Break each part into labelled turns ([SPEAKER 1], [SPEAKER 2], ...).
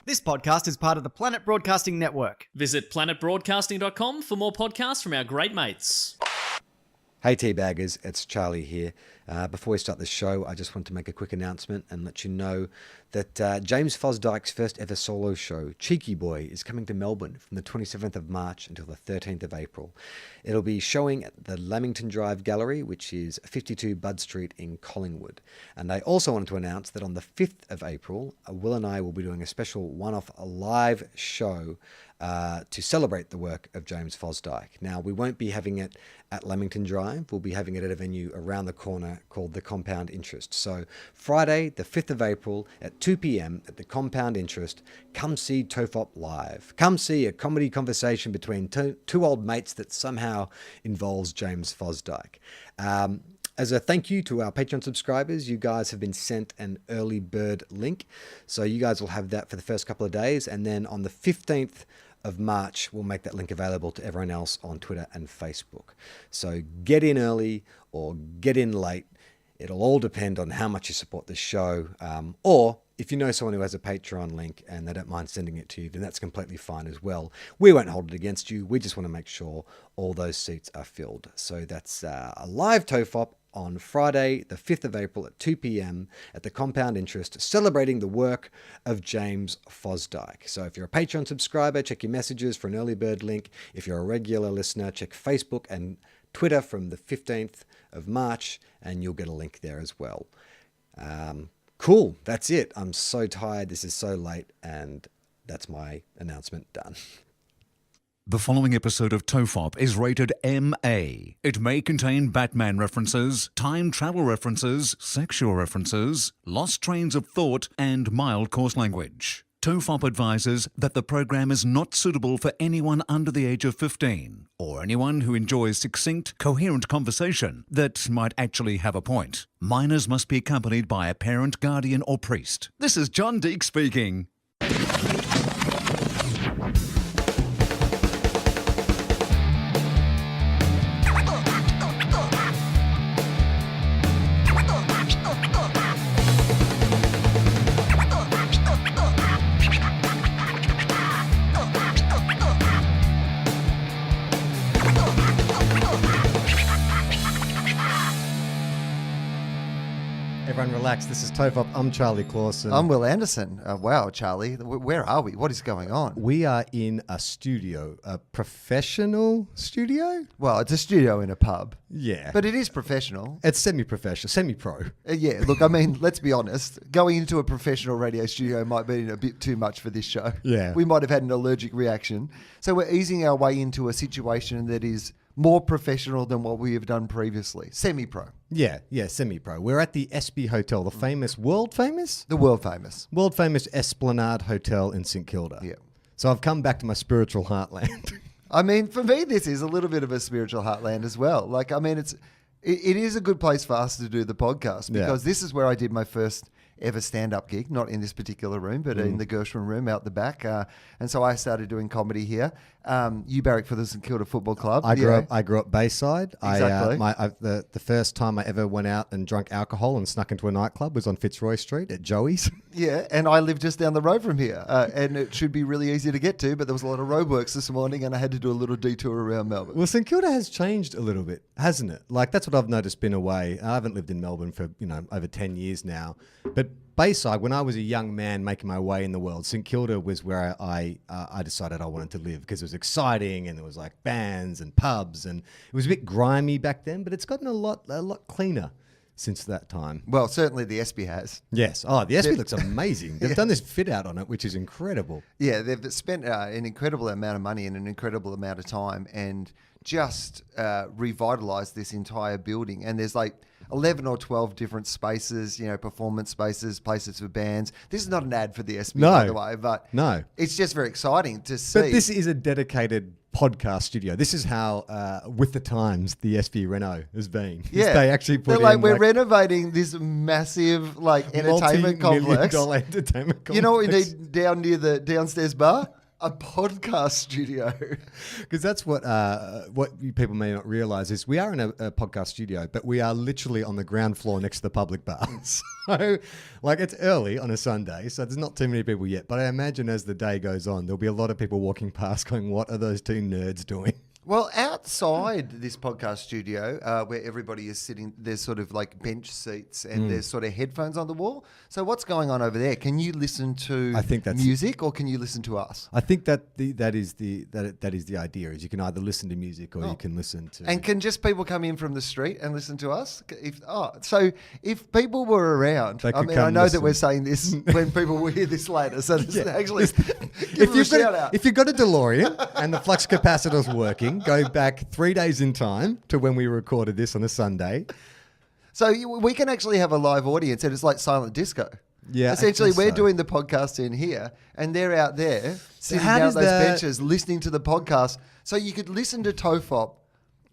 [SPEAKER 1] This podcast is part of the Planet Broadcasting Network.
[SPEAKER 2] Visit planetbroadcasting.com for more podcasts from our great mates.
[SPEAKER 3] Hey Teabaggers, it's Charlie here. Before we start the show, I just want to make a quick announcement and let you know that James Fosdike's first ever solo show, Cheeky Boy, is coming to Melbourne from the 27th of March until the 13th of April. It'll be showing at the Lamington Drive Gallery, which is 52 Budd Street in Collingwood. And I also wanted to announce that on the 5th of April, Wil and I will be doing a special one-off live show to celebrate the work of James Fosdike. Now, we won't be having it at Lamington Drive. We'll be having it at a venue around the corner called the Compound Interest. So Friday, the 5th of April at 2 p.m. at the Compound Interest, come see TOFOP live. Come see a comedy conversation between two old mates that somehow involves James Fosdike. As a thank you to our Patreon subscribers, you guys have been sent an early bird link. So you guys will have that for the first couple of days. And then on the 15th of March, we'll make that link available to everyone else on Twitter and Facebook. So get in early or get in late. It'll all depend on how much you support this show. Or if you know someone who has a Patreon link and they don't mind sending it to you, then that's completely fine as well. We won't hold it against you. We just want to make sure all those seats are filled. So that's a live TOFOP on Friday, the 5th of April at 2 p.m. at the Compound Interest, celebrating the work of James Fosdike. So if you're a Patreon subscriber, check your messages for an early bird link. If you're a regular listener, check Facebook and Twitter from the 15th of March, and you'll get a link there as well. Cool, that's it. I'm so tired. This is so late, and that's my announcement done.
[SPEAKER 4] The following episode of TOFOP is rated MA. It may contain Batman references, time travel references, sexual references, lost trains of thought, and mild coarse language. TOFOP advises that the program is not suitable for anyone under the age of 15, or anyone who enjoys succinct, coherent conversation that might actually have a point. Minors must be accompanied by a parent, guardian, or priest. This is John Deek speaking.
[SPEAKER 3] Everyone relax. This is TOFOP. I'm Charlie Clausen.
[SPEAKER 5] I'm Wil Anderson. Wow, Charlie. Where are we? What is going on?
[SPEAKER 3] We are in a studio, a professional studio?
[SPEAKER 5] Well, it's a studio in a pub.
[SPEAKER 3] Yeah.
[SPEAKER 5] But it is professional.
[SPEAKER 3] It's semi-professional, semi-pro.
[SPEAKER 5] Yeah, look, I mean, let's be honest. Going into a professional radio studio might be a bit too much for this show.
[SPEAKER 3] Yeah.
[SPEAKER 5] We might have had an allergic reaction. So we're easing our way into a situation that is more professional than what we have done previously. Semi-pro.
[SPEAKER 3] Yeah, semi-pro. We're at the Espy Hotel, the famous, world famous?
[SPEAKER 5] The world famous.
[SPEAKER 3] World famous Esplanade Hotel in St Kilda.
[SPEAKER 5] Yeah.
[SPEAKER 3] So I've come back to my spiritual heartland.
[SPEAKER 5] I mean, for me, this is a little bit of a spiritual heartland as well. Like, I mean, it is a good place for us to do the podcast because this is where I did my first ever stand-up gig, not in this particular room, but in the Gershwin room out the back. And so I started doing comedy here. You barrack for the St Kilda Football Club.
[SPEAKER 3] I grew up Bayside.
[SPEAKER 5] Exactly.
[SPEAKER 3] The first time I ever went out and drank alcohol and snuck into a nightclub was on Fitzroy Street at Joey's.
[SPEAKER 5] Yeah, and I live just down the road from here. And it should be really easy to get to, but there was a lot of roadworks this morning and I had to do a little detour around Melbourne.
[SPEAKER 3] Well, St Kilda has changed a little bit, hasn't it? Like, that's what I've noticed been away. I haven't lived in Melbourne for, over 10 years now. But Bayside, when I was a young man making my way in the world, St Kilda was where I decided I wanted to live because it was exciting and there was like bands and pubs and it was a bit grimy back then, but it's gotten a lot cleaner since that time.
[SPEAKER 5] Well, certainly the Espy has.
[SPEAKER 3] Yes. Oh, the Espy looks amazing. They've done this fit out on it, which is incredible.
[SPEAKER 5] Yeah, they've spent an incredible amount of money and an incredible amount of time and just revitalized this entire building. And there's like 11 or 12 different spaces, performance spaces, places for bands. This is not an ad for the SB, by the way, but it's just very exciting to see.
[SPEAKER 3] But this is a dedicated podcast studio. This is how, with the times, the SV Reno has been.
[SPEAKER 5] Yeah.
[SPEAKER 3] They actually put
[SPEAKER 5] we're renovating this massive, entertainment complex.
[SPEAKER 3] $multi-million entertainment complex.
[SPEAKER 5] You know what we need down near the downstairs bar? A podcast studio.
[SPEAKER 3] Because that's what people may not realize is we are in a podcast studio, but we are literally on the ground floor next to the public bar. So, like, it's early on a Sunday, so there's not too many people yet. But I imagine as the day goes on, there'll be a lot of people walking past going, what are those two nerds doing?
[SPEAKER 5] Well, outside this podcast studio, where everybody is sitting, there's sort of like bench seats and there's sort of headphones on the wall. So what's going on over there? Can you listen to music or can you listen to us?
[SPEAKER 3] I think that is the idea. Is you can either listen to music or you can listen to.
[SPEAKER 5] And can just people come in from the street and listen to us? So if people were around, I mean, I know that we're saying this when people will hear this later. So this actually, give a shout out.
[SPEAKER 3] If you've got a DeLorean and the flux capacitor's working, go back 3 days in time to when we recorded this on a Sunday.
[SPEAKER 5] So we can actually have a live audience, and it's like silent disco.
[SPEAKER 3] Yeah,
[SPEAKER 5] essentially, we're doing the podcast in here, and they're out there sitting down on those benches listening to the podcast. So you could listen to TOFOP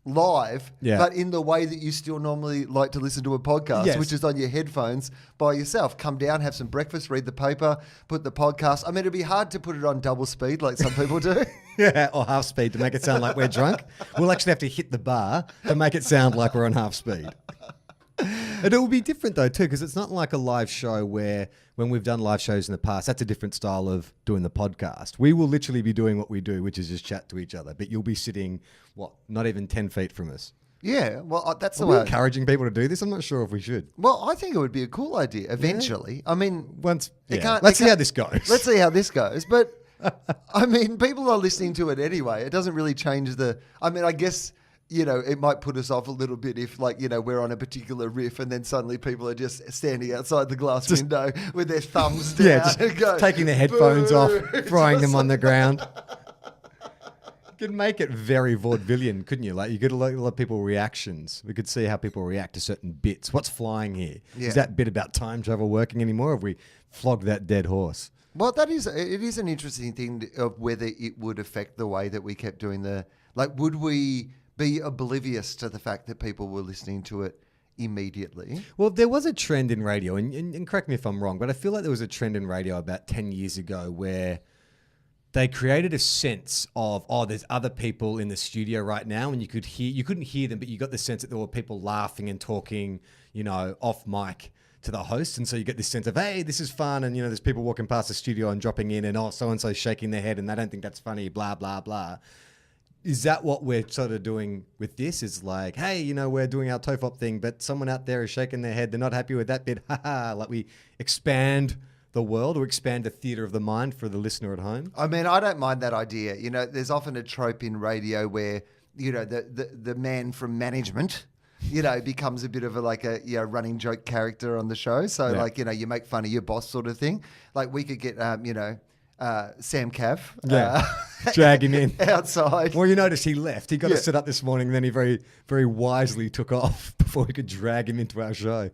[SPEAKER 5] live, but in the way that you still normally like to listen to a podcast, which is on your headphones by yourself. Come down, have some breakfast, read the paper, put the podcast. I mean, it'd be hard to put it on double speed like some people do.
[SPEAKER 3] Yeah, or half speed to make it sound like we're drunk. We'll actually have to hit the bar to make it sound like we're on half speed. And it will be different though too, because it's not like a live show where when we've done live shows in the past, that's a different style of doing the podcast. We will literally be doing what we do, which is just chat to each other. But you'll be sitting, not even 10 feet from us.
[SPEAKER 5] Yeah, well, that's the
[SPEAKER 3] way.
[SPEAKER 5] way.
[SPEAKER 3] Encouraging people to do this? I'm not sure if we should.
[SPEAKER 5] Well, I think it would be a cool idea eventually. Yeah. I mean,
[SPEAKER 3] let's see how this goes.
[SPEAKER 5] Let's see how this goes. But I mean, people are listening to it anyway. It doesn't really change I mean, I guess, it might put us off a little bit if, we're on a particular riff and then suddenly people are just standing outside the glass window with their thumbs down.
[SPEAKER 3] Yeah, just taking their headphones off, throwing them on the ground. You could make it very vaudevillian, couldn't you? Like, you get a lot of people reactions. We could see how people react to certain bits. What's flying here? Yeah. Is that bit about time travel working anymore? Have we flogged that dead horse?
[SPEAKER 5] Well, it is an interesting thing of whether it would affect the way that we kept doing would we be oblivious to the fact that people were listening to it immediately?
[SPEAKER 3] Well, there was a trend in radio, and correct me if I'm wrong, but I feel like there was a trend in radio about 10 years ago where they created a sense of, there's other people in the studio right now, and you couldn't hear them, but you got the sense that there were people laughing and talking, off mic to the host. And so you get this sense of, hey, this is fun. And, there's people walking past the studio and dropping in and, so-and-so shaking their head and they don't think that's funny, blah, blah, blah. Is that what we're sort of doing with this? Is like, hey, we're doing our TOFOP thing, but someone out there is shaking their head. They're not happy with that bit. Like we expand the world or expand the theatre of the mind for the listener at home?
[SPEAKER 5] I mean, I don't mind that idea. There's often a trope in radio where, the man from management, becomes a bit of a running joke character on the show. So you make fun of your boss sort of thing. Like we could get, Sam Cav.
[SPEAKER 3] Drag him in.
[SPEAKER 5] Outside.
[SPEAKER 3] Well, you notice he left. He got to sit up this morning and then he very, very wisely took off before we could drag him into our show.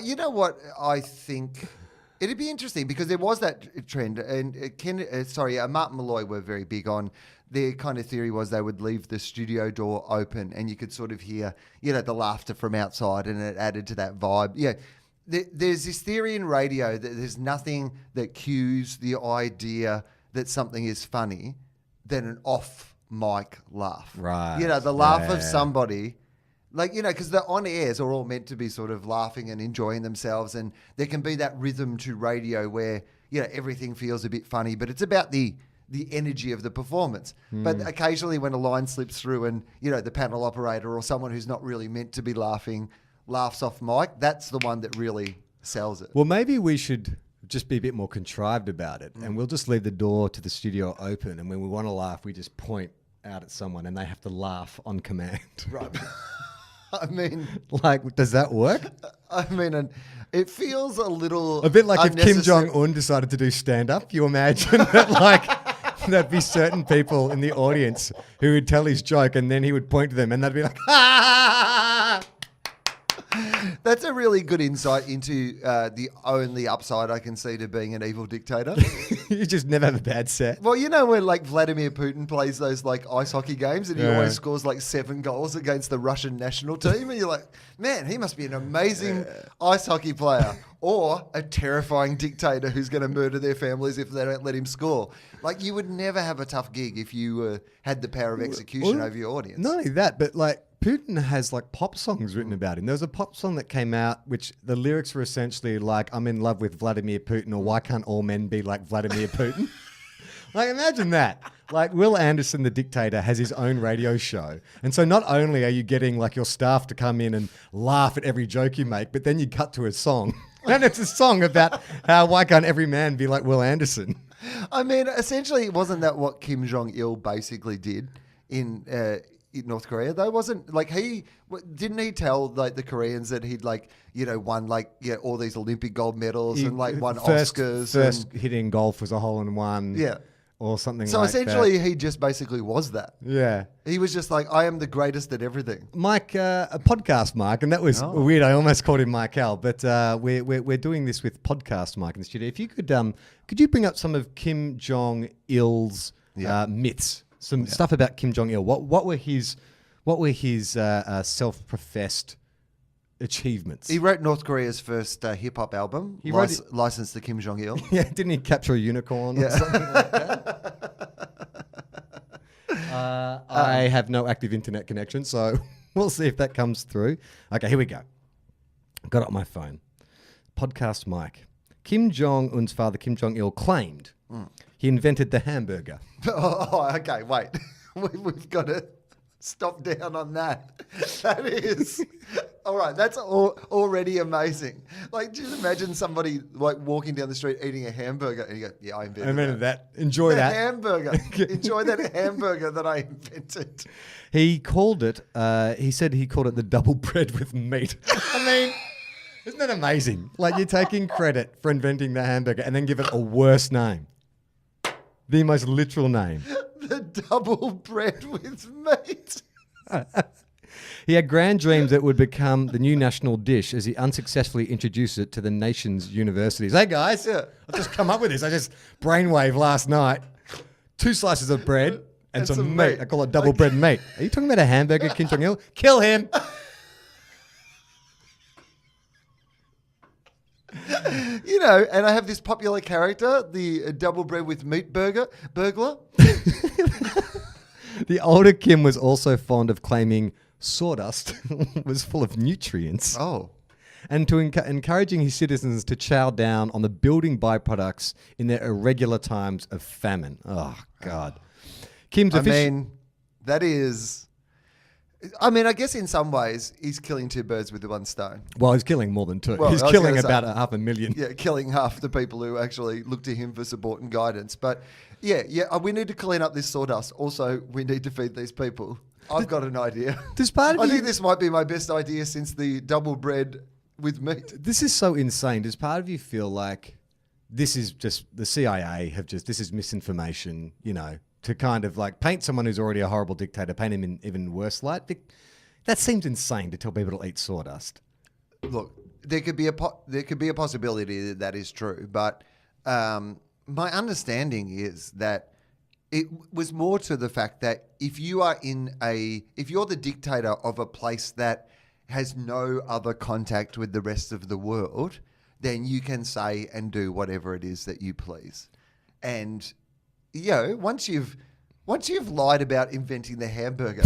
[SPEAKER 5] You know what? I think it'd be interesting because there was that trend and Martin Malloy were very big on their kind of theory was they would leave the studio door open and you could sort of hear, the laughter from outside and it added to that vibe. Yeah. There's this theory in radio that there's nothing that cues the idea that something is funny than an off-mic laugh.
[SPEAKER 3] Right.
[SPEAKER 5] The laugh of somebody, because the on-airs are all meant to be sort of laughing and enjoying themselves, and there can be that rhythm to radio where, everything feels a bit funny, but it's about the energy of the performance. But occasionally when a line slips through and, the panel operator or someone who's not really meant to be laughing laughs off mic, that's the one that really sells it.
[SPEAKER 3] Well, maybe we should just be a bit more contrived about it and we'll just leave the door to the studio open, and when we want to laugh, we just point out at someone and they have to laugh on command.
[SPEAKER 5] Right. I mean...
[SPEAKER 3] does that work?
[SPEAKER 5] I mean, it feels a little...
[SPEAKER 3] A bit like if Kim Jong Un decided to do stand-up, you imagine that there'd be certain people in the audience who would tell his joke and then he would point to them and they'd be like, ha!
[SPEAKER 5] That's a really good insight into the only upside I can see to being an evil dictator.
[SPEAKER 3] You just never have a bad set.
[SPEAKER 5] Well, you know when like Vladimir Putin plays those like ice hockey games and he always scores like 7 goals against the Russian national team, and you're like, man, he must be an amazing ice hockey player, or a terrifying dictator who's going to murder their families if they don't let him score. Like, you would never have a tough gig if you had the power of execution over your audience.
[SPEAKER 3] Not only that, but like Putin has like pop songs written about him. There was a pop song that came out which the lyrics were essentially like, I'm in love with Vladimir Putin, or why can't all men be like Vladimir Putin? Like, imagine that. Like, Wil Anderson, the dictator, has his own radio show. And so not only are you getting like your staff to come in and laugh at every joke you make, but then you cut to a song. And it's a song about how why can't every man be like Wil Anderson?
[SPEAKER 5] I mean, essentially, wasn't that what Kim Jong Il basically did in North Korea? Though, wasn't like didn't he tell like the Koreans that he'd like won like all these Olympic gold medals and like won Oscars?
[SPEAKER 3] First hitting golf was a hole in one.
[SPEAKER 5] Yeah.
[SPEAKER 3] Or something
[SPEAKER 5] so
[SPEAKER 3] like that. So
[SPEAKER 5] essentially, he just basically was that.
[SPEAKER 3] Yeah.
[SPEAKER 5] He was just like, I am the greatest at everything.
[SPEAKER 3] Mike, a podcast Mike, and that was weird. I almost called him Michael, but we're doing this with podcast Mike in the studio. If you could you bring up some of Kim Jong Il's myths, some stuff about Kim Jong Il? What were his self-professed achievements?
[SPEAKER 5] He wrote North Korea's first hip hop album, licensed to Kim Jong Il.
[SPEAKER 3] Yeah, didn't he capture a unicorn or something like that? I have no active internet connection, so we'll see if that comes through. Okay, here we go. Got it on my phone. Podcast Mike. Kim Jong-un's father, Kim Jong-il, claimed he invented the hamburger.
[SPEAKER 5] Okay, wait. We've got to stop down on that. That is... All right, that's already amazing. Like, just imagine somebody like walking down the street eating a hamburger and you go, yeah, I invented that.
[SPEAKER 3] Enjoy that.
[SPEAKER 5] Hamburger. Enjoy that hamburger that I invented.
[SPEAKER 3] He called it, he said he called it the double bread with meat. I mean, isn't that amazing? Like, you're taking credit for inventing the hamburger and then give it a worse name. The most literal name.
[SPEAKER 5] The double bread with meat.
[SPEAKER 3] He had grand dreams that it would become the new national dish as he unsuccessfully introduced it to the nation's universities. Hey guys, I've just come up with this. I just brainwave last night. 2 slices of bread and some meat. I call it double bread meat. Are you talking about a hamburger, Kim Jong-il? Kill him.
[SPEAKER 5] And I have this popular character, the double bread with meat burglar.
[SPEAKER 3] The older Kim was also fond of claiming sawdust was full of nutrients.
[SPEAKER 5] Oh.
[SPEAKER 3] And to encouraging his citizens to chow down on the building byproducts in their irregular times of famine. Oh, God.
[SPEAKER 5] That is... I mean, I guess in some ways, he's killing 2 birds with 1 stone.
[SPEAKER 3] Well, he's killing more than 2.
[SPEAKER 5] Well,
[SPEAKER 3] he's killing about 500,000.
[SPEAKER 5] Yeah, killing half the people who actually look to him for support and guidance. But yeah, we need to clean up this sawdust. Also, we need to feed these people. I've got an idea. I think this might be my best idea since the double bread with meat.
[SPEAKER 3] This is so insane. Does part of you feel like this is just the CIA this is misinformation, to kind of like paint someone who's already a horrible dictator, paint him in even worse light? That seems insane to tell people to eat sawdust.
[SPEAKER 5] Look, there could be a possibility that is true, but my understanding is that it was more to the fact that if you're the dictator of a place that has no other contact with the rest of the world, then you can say and do whatever it is that you please. And once you've lied about inventing the hamburger,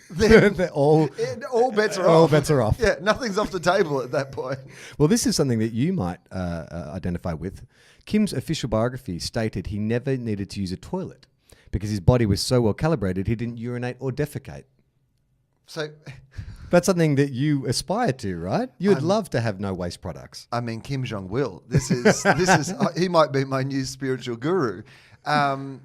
[SPEAKER 5] then all bets are off.
[SPEAKER 3] All bets are off.
[SPEAKER 5] Yeah, nothing's off the table at that point.
[SPEAKER 3] Well, this is something that you might identify with. Kim's official biography stated he never needed to use a toilet because his body was so well calibrated he didn't urinate or defecate.
[SPEAKER 5] So
[SPEAKER 3] that's something that you aspire to, right? You would love to have no waste products.
[SPEAKER 5] I mean, Kim Jong Il. This is he might be my new spiritual guru. I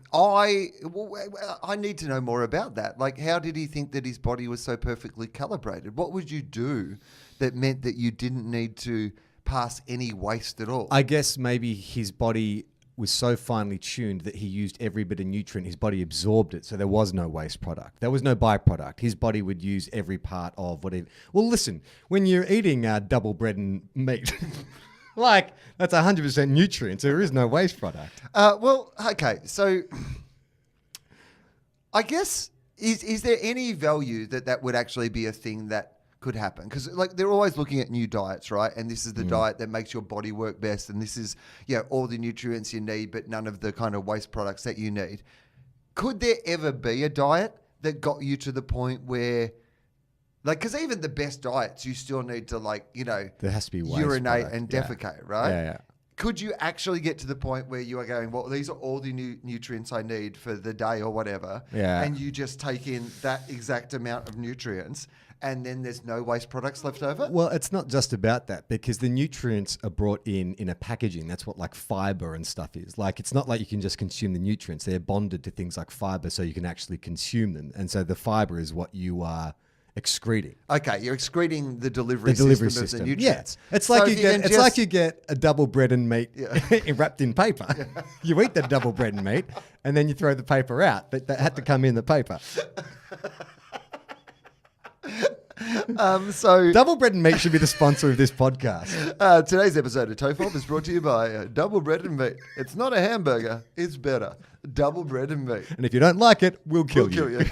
[SPEAKER 5] need to know more about that. Like, how did he think that his body was so perfectly calibrated? What would you do that meant that you didn't need to pass any waste at all?
[SPEAKER 3] I guess maybe his body was so finely tuned that he used every bit of nutrient. His body absorbed it, so there was no waste product. There was no byproduct. His body would use every part of whatever. Well, listen, when you're eating double bread and meat, like that's 100% nutrients. There is no waste product.
[SPEAKER 5] Well, okay, so I guess is there any value that would actually be a thing that could happen? Because like they're always looking at new diets, right? And this is the diet that makes your body work best, and this is all the nutrients you need, but none of the kind of waste products that you need. Could there ever be a diet that got you to the point where, like, because even the best diets, you still need to
[SPEAKER 3] There has to be waste
[SPEAKER 5] urinate
[SPEAKER 3] product.
[SPEAKER 5] and defecate, right?
[SPEAKER 3] Yeah.
[SPEAKER 5] Could you actually get to the point where you are going, well, these are all the nutrients I need for the day or whatever, and you just take in that exact amount of nutrients, and then there's no waste products left over?
[SPEAKER 3] Well, it's not just about that, because the nutrients are brought in a packaging. That's what like fiber and stuff is. Like, it's not like you can just consume the nutrients. They're bonded to things like fiber so you can actually consume them. And so the fiber is what you are excreting.
[SPEAKER 5] Okay, you're excreting the delivery system of the nutrients.
[SPEAKER 3] Yeah. It's
[SPEAKER 5] So
[SPEAKER 3] like
[SPEAKER 5] if
[SPEAKER 3] you get a double bread and meat wrapped in paper. You eat the double bread and meat, and then you throw the paper out. That had to come in the paper.
[SPEAKER 5] So
[SPEAKER 3] Double bread and meat should be the sponsor of this podcast.
[SPEAKER 5] today's episode of TOFOP is brought to you by Double Bread and Meat. It's not a hamburger, it's better. Double bread and meat.
[SPEAKER 3] And if you don't like it, we'll kill you.
[SPEAKER 5] Kill you.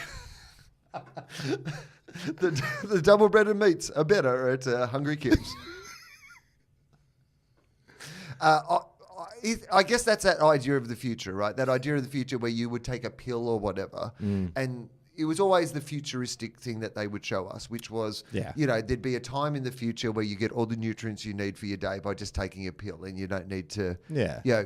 [SPEAKER 5] The double bread and meats are better at Hungry Kids. I guess that's that idea of the future, right? That idea of the future where you would take a pill or whatever, and it was always the futuristic thing that they would show us, which was, there'd be a time in the future where you get all the nutrients you need for your day by just taking a pill, and you don't need to,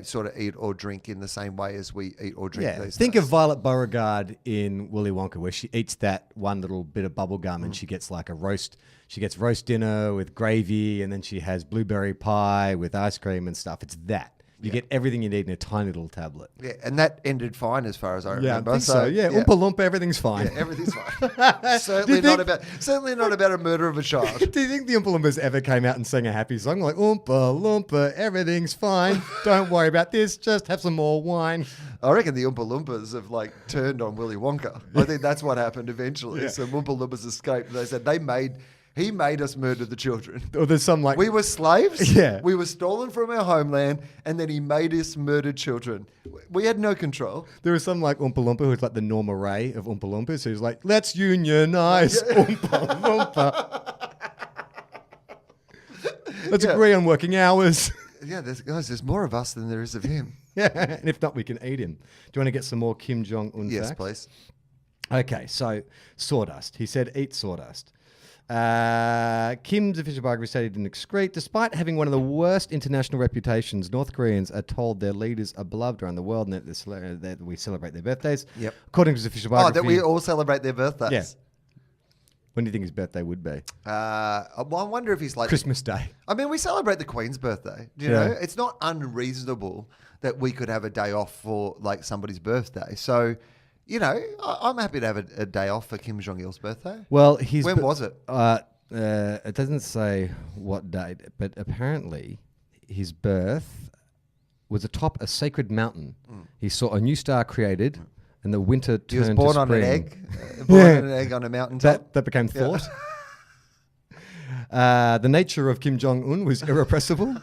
[SPEAKER 5] sort of eat or drink in the same way as we eat or drink these
[SPEAKER 3] Think
[SPEAKER 5] days.
[SPEAKER 3] of Violet Beauregard in Willy Wonka, where she eats that one little bit of bubble gum and she gets like a roast. She gets roast dinner with gravy, and then she has blueberry pie with ice cream and stuff. It's that. You get everything you need in a tiny little tablet.
[SPEAKER 5] Yeah, and that ended fine as far as I remember.
[SPEAKER 3] I think so. Oompa Loompa, everything's fine.
[SPEAKER 5] Yeah, everything's fine. certainly not about a murder of a child.
[SPEAKER 3] Do you think the Oompa Loompas ever came out and sang a happy song like Oompa Loompa, everything's fine, don't worry about this, just have some more wine?
[SPEAKER 5] I reckon the Oompa Loompas have turned on Willy Wonka. I think that's what happened eventually. Some Oompa Loompas escaped. They said he made us murder the children.
[SPEAKER 3] Or there's some
[SPEAKER 5] We were slaves.
[SPEAKER 3] Yeah.
[SPEAKER 5] We were stolen from our homeland, and then he made us murder children. We had no control.
[SPEAKER 3] There was some like Oompa Loompa who's like the Norma Ray of Oompa Loompas, who's like, let's unionize Oompa Loompa. Let's agree on working hours.
[SPEAKER 5] Yeah, there's more of us than there is of him.
[SPEAKER 3] And if not, we can eat him. Do you want to get some more Kim Jong-un
[SPEAKER 5] Yes,
[SPEAKER 3] facts?
[SPEAKER 5] please.
[SPEAKER 3] Okay, so sawdust. He said, eat sawdust. Kim's official biography said he didn't excrete. Despite having one of the worst international reputations, North Koreans are told their leaders are beloved around the world and that we celebrate their birthdays.
[SPEAKER 5] Yep.
[SPEAKER 3] According to his official biography.
[SPEAKER 5] That we all celebrate their birthdays.
[SPEAKER 3] Yeah. When do you think his birthday would be?
[SPEAKER 5] Well, I wonder if he's like...
[SPEAKER 3] Christmas Day.
[SPEAKER 5] I mean, we celebrate the Queen's birthday. Do you know? It's not unreasonable that we could have a day off for somebody's birthday. So... I'm happy to have a day off for Kim Jong Il's birthday.
[SPEAKER 3] Well,
[SPEAKER 5] when was it?
[SPEAKER 3] It doesn't say what date, but apparently his birth was atop a sacred mountain. He saw a new star created, and the winter turned to spring.
[SPEAKER 5] He was born on an egg. Born on an egg on a mountaintop.
[SPEAKER 3] That became thought. The nature of Kim Jong-un was irrepressible.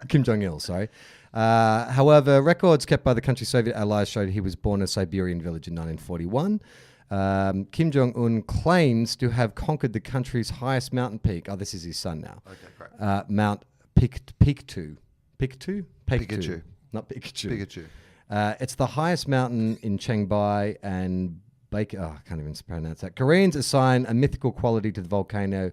[SPEAKER 3] Kim Jong-il, sorry. However, records kept by the country's Soviet allies showed he was born in a Siberian village in 1941. Kim Jong-un claims to have conquered the country's highest mountain peak. Oh, this is his son now.
[SPEAKER 5] Okay, great.
[SPEAKER 3] Mount Pictou. Pictou?
[SPEAKER 5] Pikachu.
[SPEAKER 3] Not Pikachu.
[SPEAKER 5] Pikachu.
[SPEAKER 3] It's the highest mountain in Chiangbai and Baker. Oh, I can't even pronounce that. Koreans assign a mythical quality to the volcano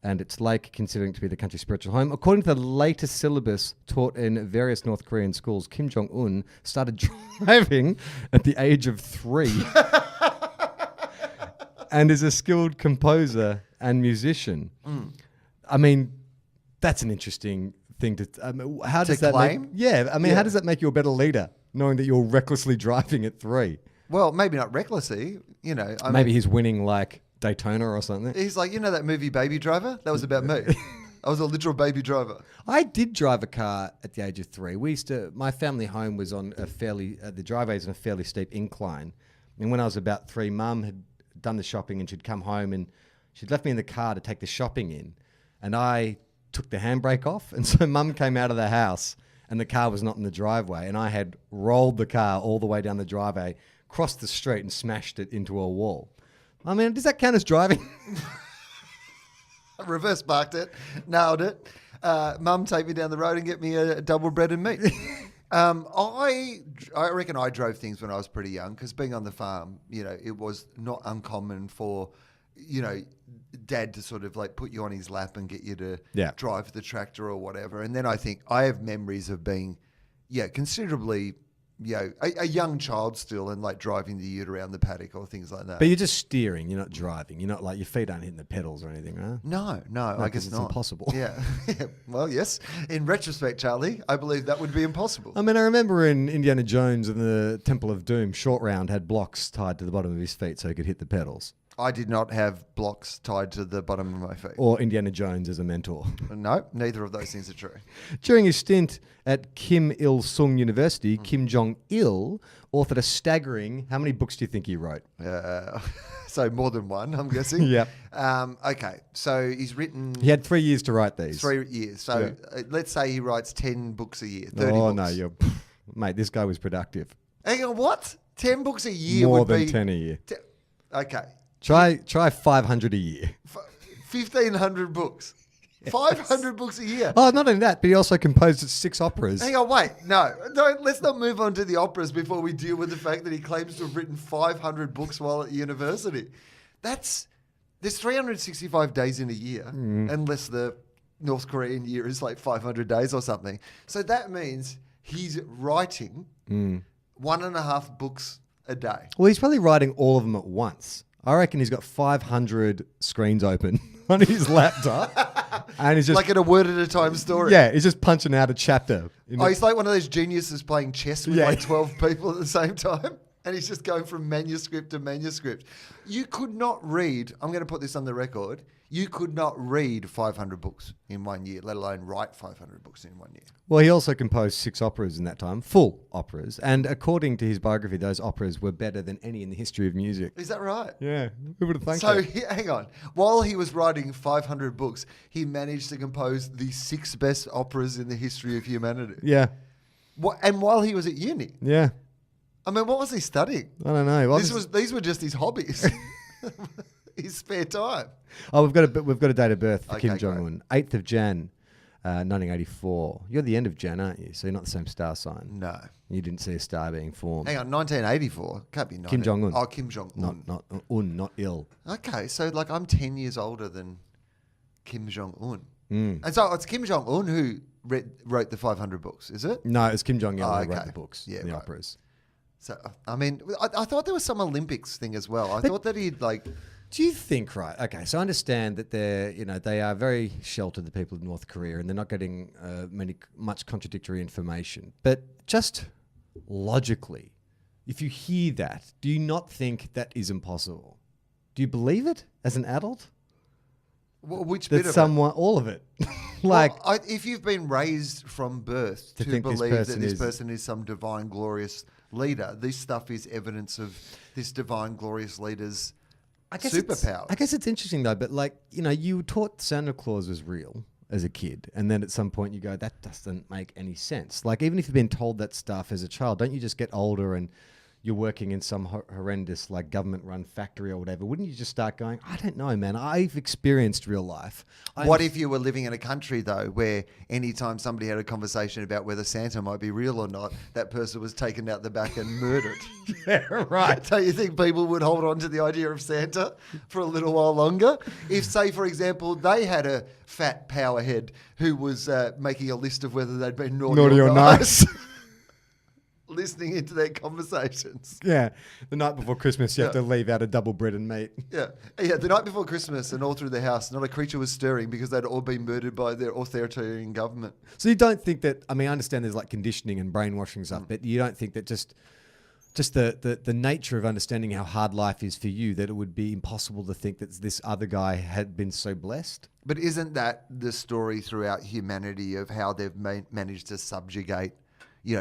[SPEAKER 3] and its lake, considering it to be the country's spiritual home. According to the latest syllabus taught in various North Korean schools, Kim Jong-un started driving at the age of 3 and is a skilled composer and musician. I mean, that's an interesting thing to... how does that
[SPEAKER 5] claim?
[SPEAKER 3] How does that make you a better leader, knowing that you're recklessly driving at 3?
[SPEAKER 5] Well, maybe not recklessly,
[SPEAKER 3] Maybe he's winning like Daytona or something.
[SPEAKER 5] He's like, that movie Baby Driver? That was about me. I was a literal baby driver.
[SPEAKER 3] I did drive a car at the age of 3. My family home was on the driveway's on a fairly steep incline. And when I was about 3, Mum had done the shopping and she'd come home and she'd left me in the car to take the shopping in. And I took the handbrake off. And so Mum came out of the house and the car was not in the driveway. And I had rolled the car all the way down the driveway, crossed the street and smashed it into a wall. I mean, does that count as driving?
[SPEAKER 5] Reverse parked it, nailed it. Mum, take me down the road and get me a double bread and meat. I reckon I drove things when I was pretty young because being on the farm, it was not uncommon for, Dad to sort of like put you on his lap and get you to drive the tractor or whatever. And then I think I have memories of being, considerably, a young child still and like driving the ute around the paddock or things like that.
[SPEAKER 3] But you're just steering, you're not driving. You're not like your feet aren't hitting the pedals or anything, right?
[SPEAKER 5] No, I guess
[SPEAKER 3] it's
[SPEAKER 5] not.
[SPEAKER 3] Impossible.
[SPEAKER 5] Yeah. Well, yes. In retrospect, Charlie, I believe that would be impossible.
[SPEAKER 3] I mean, I remember in Indiana Jones and the Temple of Doom, Short Round had blocks tied to the bottom of his feet so he could hit the pedals.
[SPEAKER 5] I did not have blocks tied to the bottom of my feet.
[SPEAKER 3] Or Indiana Jones as a mentor.
[SPEAKER 5] No, neither of those things are true.
[SPEAKER 3] During his stint at Kim Il-sung University, Kim Jong Il authored a staggering... How many books do you think he wrote?
[SPEAKER 5] So more than one, I'm guessing.
[SPEAKER 3] Yep.
[SPEAKER 5] Okay, so he's written...
[SPEAKER 3] He had 3 years to write these.
[SPEAKER 5] 3 years. So let's say he writes 10 books a year, 30 books.
[SPEAKER 3] Oh, no, mate, this guy was productive.
[SPEAKER 5] Hang on, what? 10 books a year
[SPEAKER 3] More
[SPEAKER 5] would
[SPEAKER 3] than
[SPEAKER 5] be...
[SPEAKER 3] 10 a year.
[SPEAKER 5] Okay.
[SPEAKER 3] Try 500 a year.
[SPEAKER 5] 1,500 books. 500 books a year.
[SPEAKER 3] Oh, not only that, but he also composed 6 operas.
[SPEAKER 5] Hang on, wait. No, let's not move on to the operas before we deal with the fact that he claims to have written 500 books while at university. There's 365 days in a year, unless the North Korean year is like 500 days or something. So that means he's writing 1.5 books a day.
[SPEAKER 3] Well, he's probably writing all of them at once. I reckon he's got 500 screens open on his laptop. And he's just...
[SPEAKER 5] Like at a word at a time story.
[SPEAKER 3] Yeah, he's just punching out a chapter.
[SPEAKER 5] He's like one of those geniuses playing chess with like 12 people at the same time. And he's just going from manuscript to manuscript. You could not read, I'm going to put this on the record, you could not read 500 books in 1 year, let alone write 500 books in 1 year.
[SPEAKER 3] Well, he also composed 6 operas in that time, full operas. And according to his biography, those operas were better than any in the history of music.
[SPEAKER 5] Is that right?
[SPEAKER 3] Yeah, who would have thought
[SPEAKER 5] So,
[SPEAKER 3] that?
[SPEAKER 5] hang on. While he was writing 500 books, he managed to compose the 6 best operas in the history of humanity.
[SPEAKER 3] Yeah.
[SPEAKER 5] And while he was at uni.
[SPEAKER 3] Yeah.
[SPEAKER 5] I mean, what was he studying?
[SPEAKER 3] I don't know. Well,
[SPEAKER 5] These were just his hobbies. His spare time.
[SPEAKER 3] Oh, we've got a date of birth for
[SPEAKER 5] Okay,
[SPEAKER 3] Kim Jong Un, 8th of Jan, 1984. You're the end of Jan, aren't you? So you're not the same star sign.
[SPEAKER 5] No.
[SPEAKER 3] You didn't see a star being formed.
[SPEAKER 5] Hang on, 1984. Can't be 19.
[SPEAKER 3] Kim Jong Un.
[SPEAKER 5] Oh, Kim Jong Un.
[SPEAKER 3] Not Il.
[SPEAKER 5] Okay, so like I'm 10 years older than Kim Jong Un. And so it's Kim Jong Un who wrote the 500 books, is it?
[SPEAKER 3] No, it's Kim Jong Il who wrote
[SPEAKER 5] okay.
[SPEAKER 3] the books,
[SPEAKER 5] Yeah,
[SPEAKER 3] the
[SPEAKER 5] right.
[SPEAKER 3] operas.
[SPEAKER 5] So I mean, I thought there was some Olympics thing as well. I thought that he'd like.
[SPEAKER 3] Do you think, right? Okay, so I understand that they are very sheltered, the people of North Korea, and they're not getting much contradictory information. But just logically, if you hear that, do you not think that is impossible? Do you believe it as an adult?
[SPEAKER 5] Which
[SPEAKER 3] That
[SPEAKER 5] bit of
[SPEAKER 3] someone, all of it, like
[SPEAKER 5] if you've been raised from birth to
[SPEAKER 3] think this
[SPEAKER 5] believe that
[SPEAKER 3] person
[SPEAKER 5] this
[SPEAKER 3] is-
[SPEAKER 5] person is some divine glorious leader, this stuff is evidence of this divine glorious leader's superpower.
[SPEAKER 3] I guess it's interesting though, but you were taught Santa Claus was real as a kid, and then at some point you go, that doesn't make any sense. Like even if you've been told that stuff as a child, don't you just get older and you're working in some horrendous like government-run factory or whatever? Wouldn't you just start going, I don't know, man. I've experienced real life.
[SPEAKER 5] What if you were living in a country, though, where anytime somebody had a conversation about whether Santa might be real or not, that person was taken out the back and murdered?
[SPEAKER 3] Yeah, right.
[SPEAKER 5] Don't you think people would hold on to the idea of Santa for a little while longer? If, say, for example, they had a fat powerhead who was making a list of whether they'd been naughty or nice. Listening into their conversations.
[SPEAKER 3] Yeah, the night before Christmas, you have to leave out a double bread and meat.
[SPEAKER 5] Yeah. The night before Christmas and all through the house, not a creature was stirring because they'd all been murdered by their authoritarian government.
[SPEAKER 3] So you don't think that, I mean, I understand there's like conditioning and brainwashing stuff, but you don't think that just just the nature of understanding how hard life is for you, that it would be impossible to think that this other guy had been so blessed.
[SPEAKER 5] But isn't that the story throughout humanity of how they've managed to subjugate,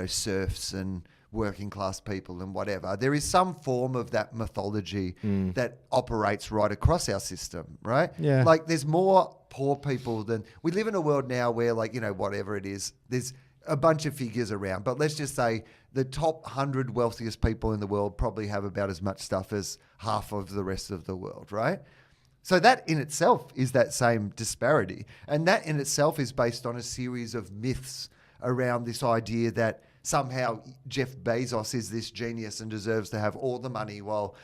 [SPEAKER 5] serfs and working class people and whatever? There is some form of that mythology that operates right across our system, right?
[SPEAKER 3] Yeah.
[SPEAKER 5] Like there's more poor people than... We live in a world now where whatever it is, there's a bunch of figures around, but let's just say the top 100 wealthiest people in the world probably have about as much stuff as half of the rest of the world, right? So that in itself is that same disparity. And that in itself is based on a series of myths around this idea that somehow Jeff Bezos is this genius and deserves to have all the money while,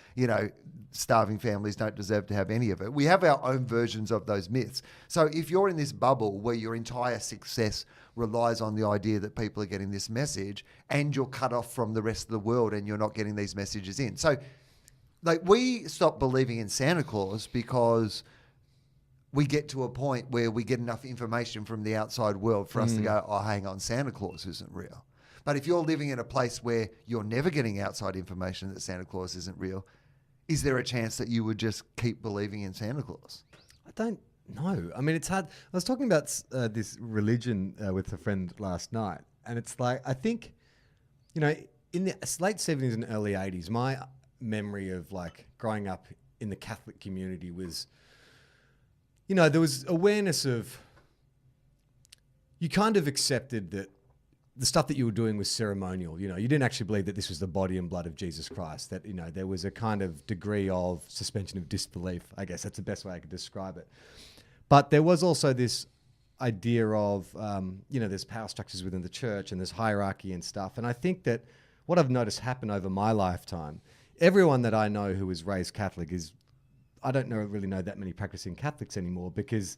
[SPEAKER 5] starving families don't deserve to have any of it. We have our own versions of those myths. So if you're in this bubble where your entire success relies on the idea that people are getting this message and you're cut off from the rest of the world and you're not getting these messages in. So we stop believing in Santa Claus because we get to a point where we get enough information from the outside world for us to go, oh, hang on, Santa Claus isn't real. But if you're living in a place where you're never getting outside information that Santa Claus isn't real, is there a chance that you would just keep believing in Santa Claus?
[SPEAKER 3] I don't know. I mean, it's hard. I was talking about this religion with a friend last night, and it's like, I think, in the late 70s and early 80s, my memory of growing up in the Catholic community was, there was awareness of, you kind of accepted that the stuff that you were doing was ceremonial. You didn't actually believe that this was the body and blood of Jesus Christ, that, there was a kind of degree of suspension of disbelief. I guess that's the best way I could describe it. But there was also this idea of, there's power structures within the church and there's hierarchy and stuff. And I think that what I've noticed happen over my lifetime, everyone that I know who was raised Catholic I don't really know that many practicing Catholics anymore, because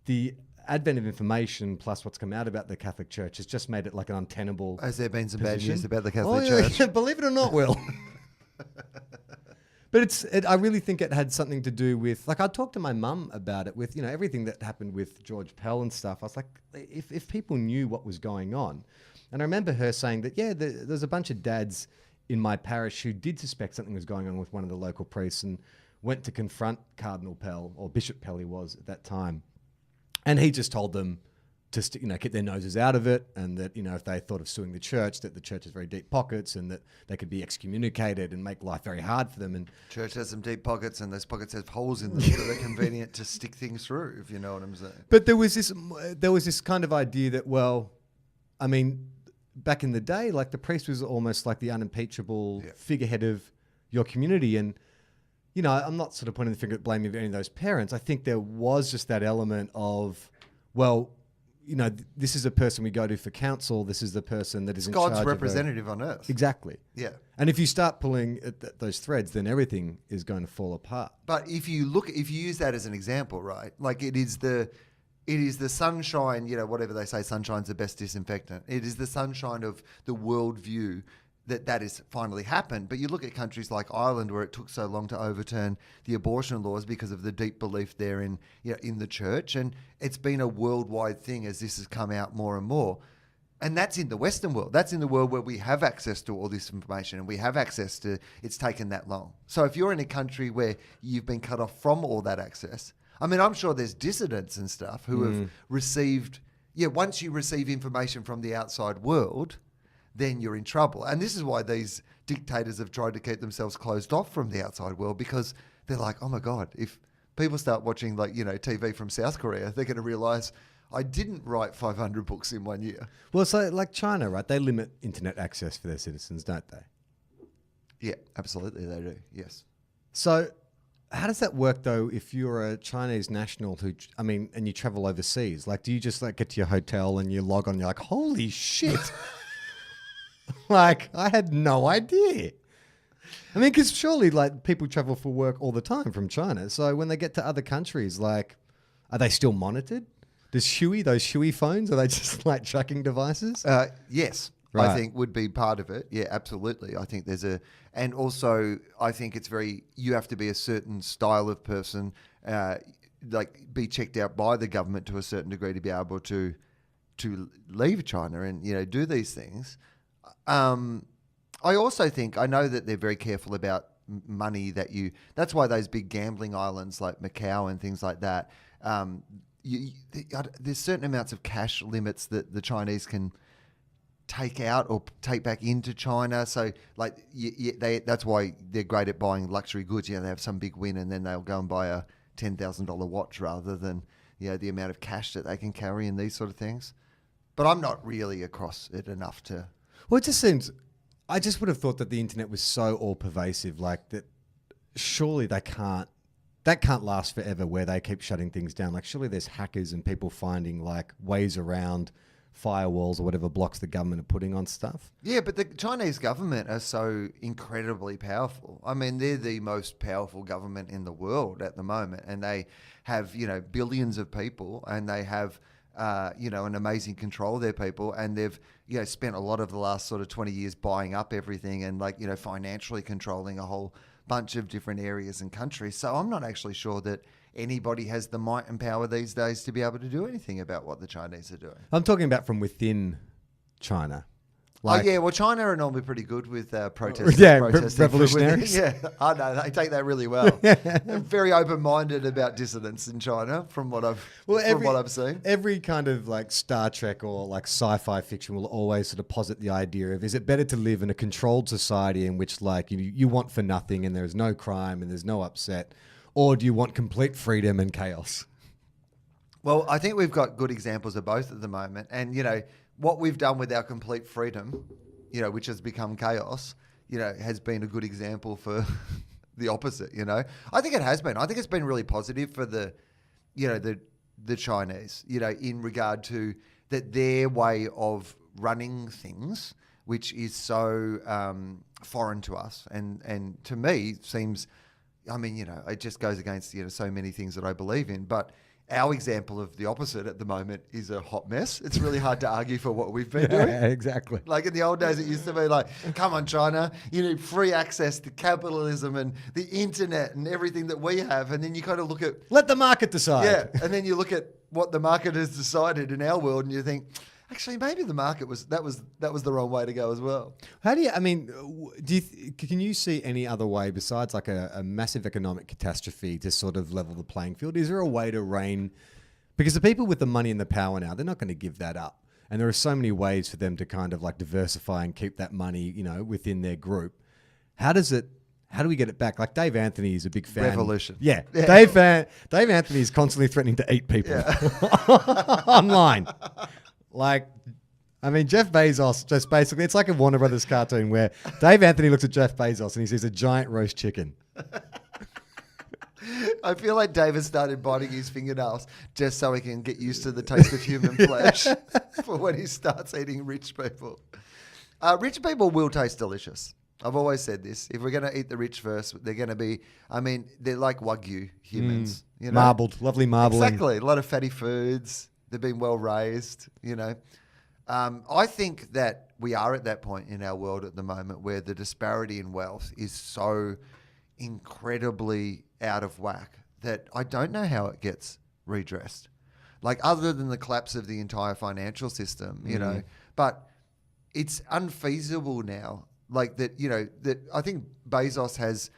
[SPEAKER 3] the advent of information plus what's come out about the Catholic Church has just made it like an untenable
[SPEAKER 5] Has there been some bad
[SPEAKER 3] position.
[SPEAKER 5] news about the Catholic Church?
[SPEAKER 3] Yeah, believe it or not, Will. But I really think it had something to do with, I talked to my mum about it with, everything that happened with George Pell and stuff. I was like, if people knew what was going on. And I remember her saying that, there's a bunch of dads in my parish who did suspect something was going on with one of the local priests and went to confront Cardinal Pell, or Bishop Pell he was at that time. And he just told them to keep their noses out of it, and that, if they thought of suing the church, that the church has very deep pockets and that they could be excommunicated and make life very hard for them. And
[SPEAKER 5] church has some deep pockets, and those pockets have holes in them, so they're convenient to stick things through, if you know what I'm saying.
[SPEAKER 3] But there was this kind of idea that, back in the day, the priest was almost like the unimpeachable figurehead of your community. And, I'm not sort of pointing the finger at blaming any of those parents. I think there was just that element of, this is a person we go to for counsel. This is the person that is in charge.
[SPEAKER 5] God's representative on earth.
[SPEAKER 3] Exactly.
[SPEAKER 5] Yeah.
[SPEAKER 3] And if you start pulling at those threads, then everything is going to fall apart.
[SPEAKER 5] But if you use that as an example, right? It is the sunshine, whatever they say, sunshine's the best disinfectant. It is the sunshine of the worldview that has finally happened. But you look at countries like Ireland, where it took so long to overturn the abortion laws because of the deep belief there in the church. And it's been a worldwide thing as this has come out more and more. And that's in the Western world. That's in the world where we have access to all this information and we have access to, it's taken that long. So if you're in a country where you've been cut off from all that access, I'm sure there's dissidents and stuff who have received, once you receive information from the outside world, then you're in trouble. And this is why these dictators have tried to keep themselves closed off from the outside world, because they're like, oh my God, if people start watching TV from South Korea, they're going to realize I didn't write 500 books in 1 year.
[SPEAKER 3] Well, so like China, right? They limit internet access for their citizens, don't they?
[SPEAKER 5] Yeah, absolutely they do, yes.
[SPEAKER 3] So how does that work, though, if you're a Chinese national and you travel overseas? Do you just get to your hotel and you log on and you're like, holy shit. I had no idea. Because surely people travel for work all the time from China. So when they get to other countries, are they still monitored? Those Huey phones, are they just tracking devices?
[SPEAKER 5] Yes.
[SPEAKER 3] Right.
[SPEAKER 5] I think would be part of it. Yeah, absolutely. I think and also I think it's you have to be a certain style of person, be checked out by the government to a certain degree to be able to leave China and, do these things. I also think, I know that they're very careful about money that's why those big gambling islands like Macau and things like that, there's certain amounts of cash limits that the Chinese can take out or take back into China. So like that's why they're great at buying luxury goods. They have some big win and then they'll go and buy a $10,000 watch rather than the amount of cash that they can carry and these sort of things. But I'm not really across it enough to...
[SPEAKER 3] Well, it just seems... I just would have thought that the internet was so all-pervasive, like that surely that can't last forever where they keep shutting things down. Like surely there's hackers and people finding like ways around firewalls or whatever blocks the government are putting on stuff.
[SPEAKER 5] Yeah, but the Chinese government are so incredibly powerful. I mean, they're the most powerful government in the world at the moment, and they have, billions of people, and they have, an amazing control of their people, and they've, spent a lot of the last sort of 20 years buying up everything and financially controlling a whole bunch of different areas and countries. So I'm not actually sure that anybody has the might and power these days to be able to do anything about what the Chinese are doing.
[SPEAKER 3] I'm talking about from within China.
[SPEAKER 5] Well, China are normally pretty good with protesting.
[SPEAKER 3] Revolutionaries.
[SPEAKER 5] Yeah, I know they take that really well. They're very open-minded about dissidents in China, from what I've seen.
[SPEAKER 3] Every kind of like Star Trek or like sci-fi fiction will always sort of posit the idea of, is it better to live in a controlled society in which like you want for nothing and there's no crime and there's no upset, or do you want complete freedom and chaos?
[SPEAKER 5] Well, I think we've got good examples of both at the moment, and what we've done with our complete freedom, which has become chaos, has been a good example for the opposite, I think it has been. I think it's been really positive for the Chinese, in regard to that their way of running things, which is so foreign to us. And to me seems, it just goes against, so many things that I believe in. But our example of the opposite at the moment is a hot mess. It's really hard to argue for what we've been doing.
[SPEAKER 3] Yeah, exactly.
[SPEAKER 5] Like in the old days, it used to be like, come on, China, you need free access to capitalism and the internet and everything that we have. And then you kind of look at...
[SPEAKER 3] Let the market decide.
[SPEAKER 5] Yeah, and then you look at what the market has decided in our world and you think... Actually, maybe the market was the wrong way to go as well.
[SPEAKER 3] How do you? Can you see any other way besides like a massive economic catastrophe to sort of level the playing field? Is there a way to rein? Because the people with the money and the power now, they're not going to give that up, and there are so many ways for them to kind of like diversify and keep that money, within their group. How do we get it back? Like Dave Anthony is a big fan.
[SPEAKER 5] Revolution.
[SPEAKER 3] Yeah. Dave Anthony is constantly threatening to eat people online. Jeff Bezos just basically, it's like a Warner Brothers cartoon where Dave Anthony looks at Jeff Bezos and he sees a giant roast chicken.
[SPEAKER 5] I feel like David started biting his fingernails just so he can get used to the taste of human flesh for when he starts eating rich people. Rich people will taste delicious. I've always said this. If we're going to eat the rich first, they're going to be, they're like Wagyu humans.
[SPEAKER 3] Marbled, lovely marbling.
[SPEAKER 5] Exactly. A lot of fatty foods. They've been well raised, I think that we are at that point in our world at the moment where the disparity in wealth is so incredibly out of whack that I don't know how it gets redressed. Like other than the collapse of the entire financial system, but it's unfeasible now. Like that, that I think Bezos has,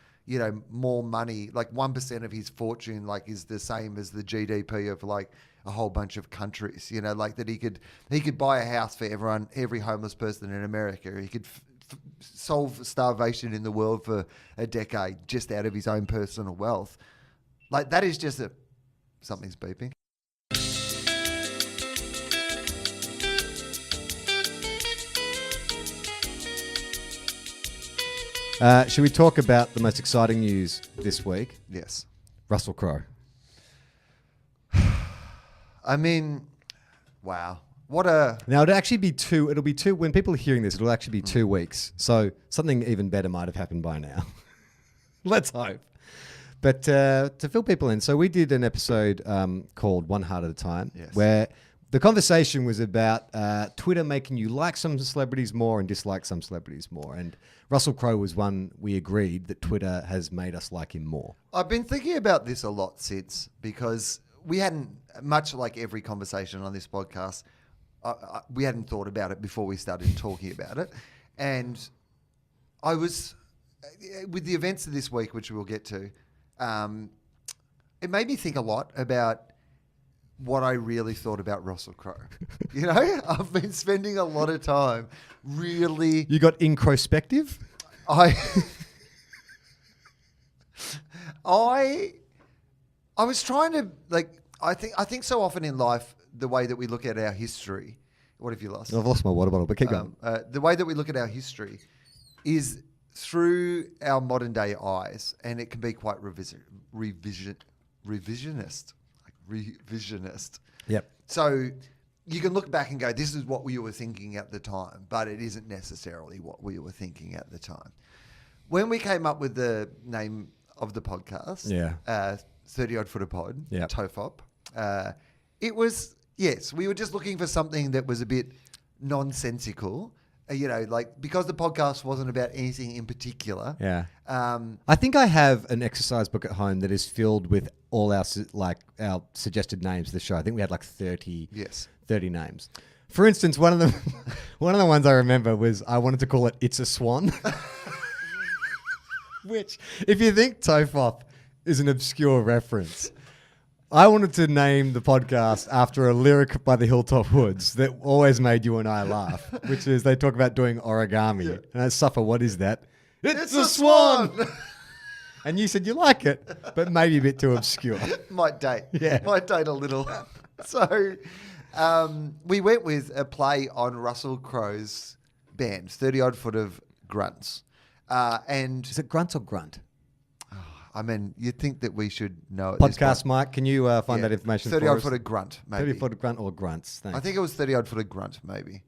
[SPEAKER 5] more money, like 1% of his fortune, like is the same as the GDP of like a whole bunch of countries, like that he could buy a house for every homeless person in America. He could solve starvation in the world for a decade just out of his own personal wealth. Like that is just something's beeping.
[SPEAKER 3] Should we talk about the most exciting news this week?
[SPEAKER 5] Yes.
[SPEAKER 3] Russell Crowe.
[SPEAKER 5] Wow.
[SPEAKER 3] Now it'll actually be two, when people are hearing this, it'll actually be 2 weeks. So something even better might have happened by now. Let's hope. But to fill people in, so we did an episode called One Heart at a Time, where the conversation was about Twitter making you like some celebrities more and dislike some celebrities more. And Russell Crowe was one we agreed that Twitter has made us like him more.
[SPEAKER 5] I've been thinking about this a lot since, because we hadn't, much like every conversation on this podcast, we hadn't thought about it before we started talking about it. And I was with the events of this week, which we'll get to. It made me think a lot about what I really thought about Russell Crowe. You know, I've been spending a lot of time really.
[SPEAKER 3] You got Incrowespective?
[SPEAKER 5] I was trying to I think so often in life the way that we look at our history. What have you lost?
[SPEAKER 3] I've lost my water bottle, but keep going.
[SPEAKER 5] The way that we look at our history is through our modern day eyes, and it can be quite revisionist.
[SPEAKER 3] Yep.
[SPEAKER 5] So you can look back and go, this is what we were thinking at the time, but it isn't necessarily what we were thinking at the time. When we came up with the name of the podcast, 30 Odd Footer Pod, TOFOP, it was, yes, we were just looking for something that was a bit nonsensical, because the podcast wasn't about anything in particular.
[SPEAKER 3] Yeah. I think I have an exercise book at home that is filled with all our suggested names for the show. I think we had 30 names. For instance, one of the ones I remember was I wanted to call it It's a Swan. Which, if you think TOFOP is an obscure reference, I wanted to name the podcast after a lyric by the Hilltop Hoods that always made you and I laugh, which is they talk about doing origami. Yeah. And I suffer, what is that? It's a swan! And you said you like it, but maybe a bit too obscure.
[SPEAKER 5] Might date.
[SPEAKER 3] Yeah.
[SPEAKER 5] Might date a little. So we went with a play on Russell Crowe's band, 30 Odd Foot of Grunts. And
[SPEAKER 3] is it Grunts or Grunt?
[SPEAKER 5] I mean, you'd think that we should know it.
[SPEAKER 3] Podcast Mike, can you find that information
[SPEAKER 5] 30
[SPEAKER 3] for
[SPEAKER 5] odd
[SPEAKER 3] us?
[SPEAKER 5] foot of grunt, maybe.
[SPEAKER 3] 30 foot of grunt or grunts. Thanks.
[SPEAKER 5] I think it was 30 odd foot of grunt, maybe.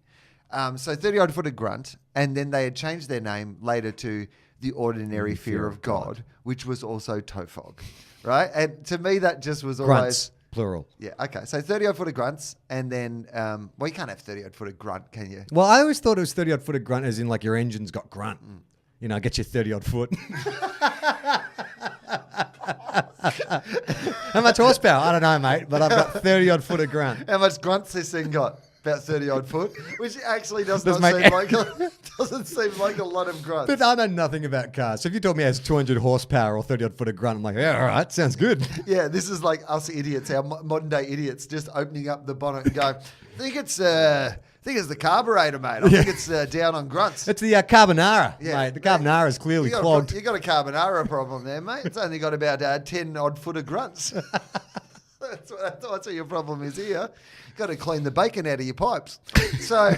[SPEAKER 5] So 30 odd foot of grunt, and then they had changed their name later to The Ordinary Fear of God, which was also TOFOG, right? And to me, that just was always...
[SPEAKER 3] Grunts, plural.
[SPEAKER 5] Yeah, okay. So 30 odd foot of grunts, and then, you can't have 30 odd foot of grunt, can you?
[SPEAKER 3] Well, I always thought it was 30 odd foot of grunt as in your engine's got grunt. You know, get your 30 odd foot. How much horsepower? I don't know, mate, but I've got 30 odd foot of grunt.
[SPEAKER 5] How much grunts this thing got? About 30 odd foot, which actually doesn't seem like a lot of grunts.
[SPEAKER 3] But I know nothing about cars. So if you told me it has 200 horsepower or 30 odd foot of grunt, I'm like, yeah, all right, sounds good.
[SPEAKER 5] Yeah, this is like us idiots, our modern day idiots, just opening up the bonnet and going, I think it's the carburetor, mate. I think it's down on grunts.
[SPEAKER 3] It's the carbonara, mate. The carbonara is clearly clogged.
[SPEAKER 5] You got a carbonara problem there, mate. It's only got about 10 odd foot of grunts. That's what your problem is here. You've got to clean the bacon out of your pipes. So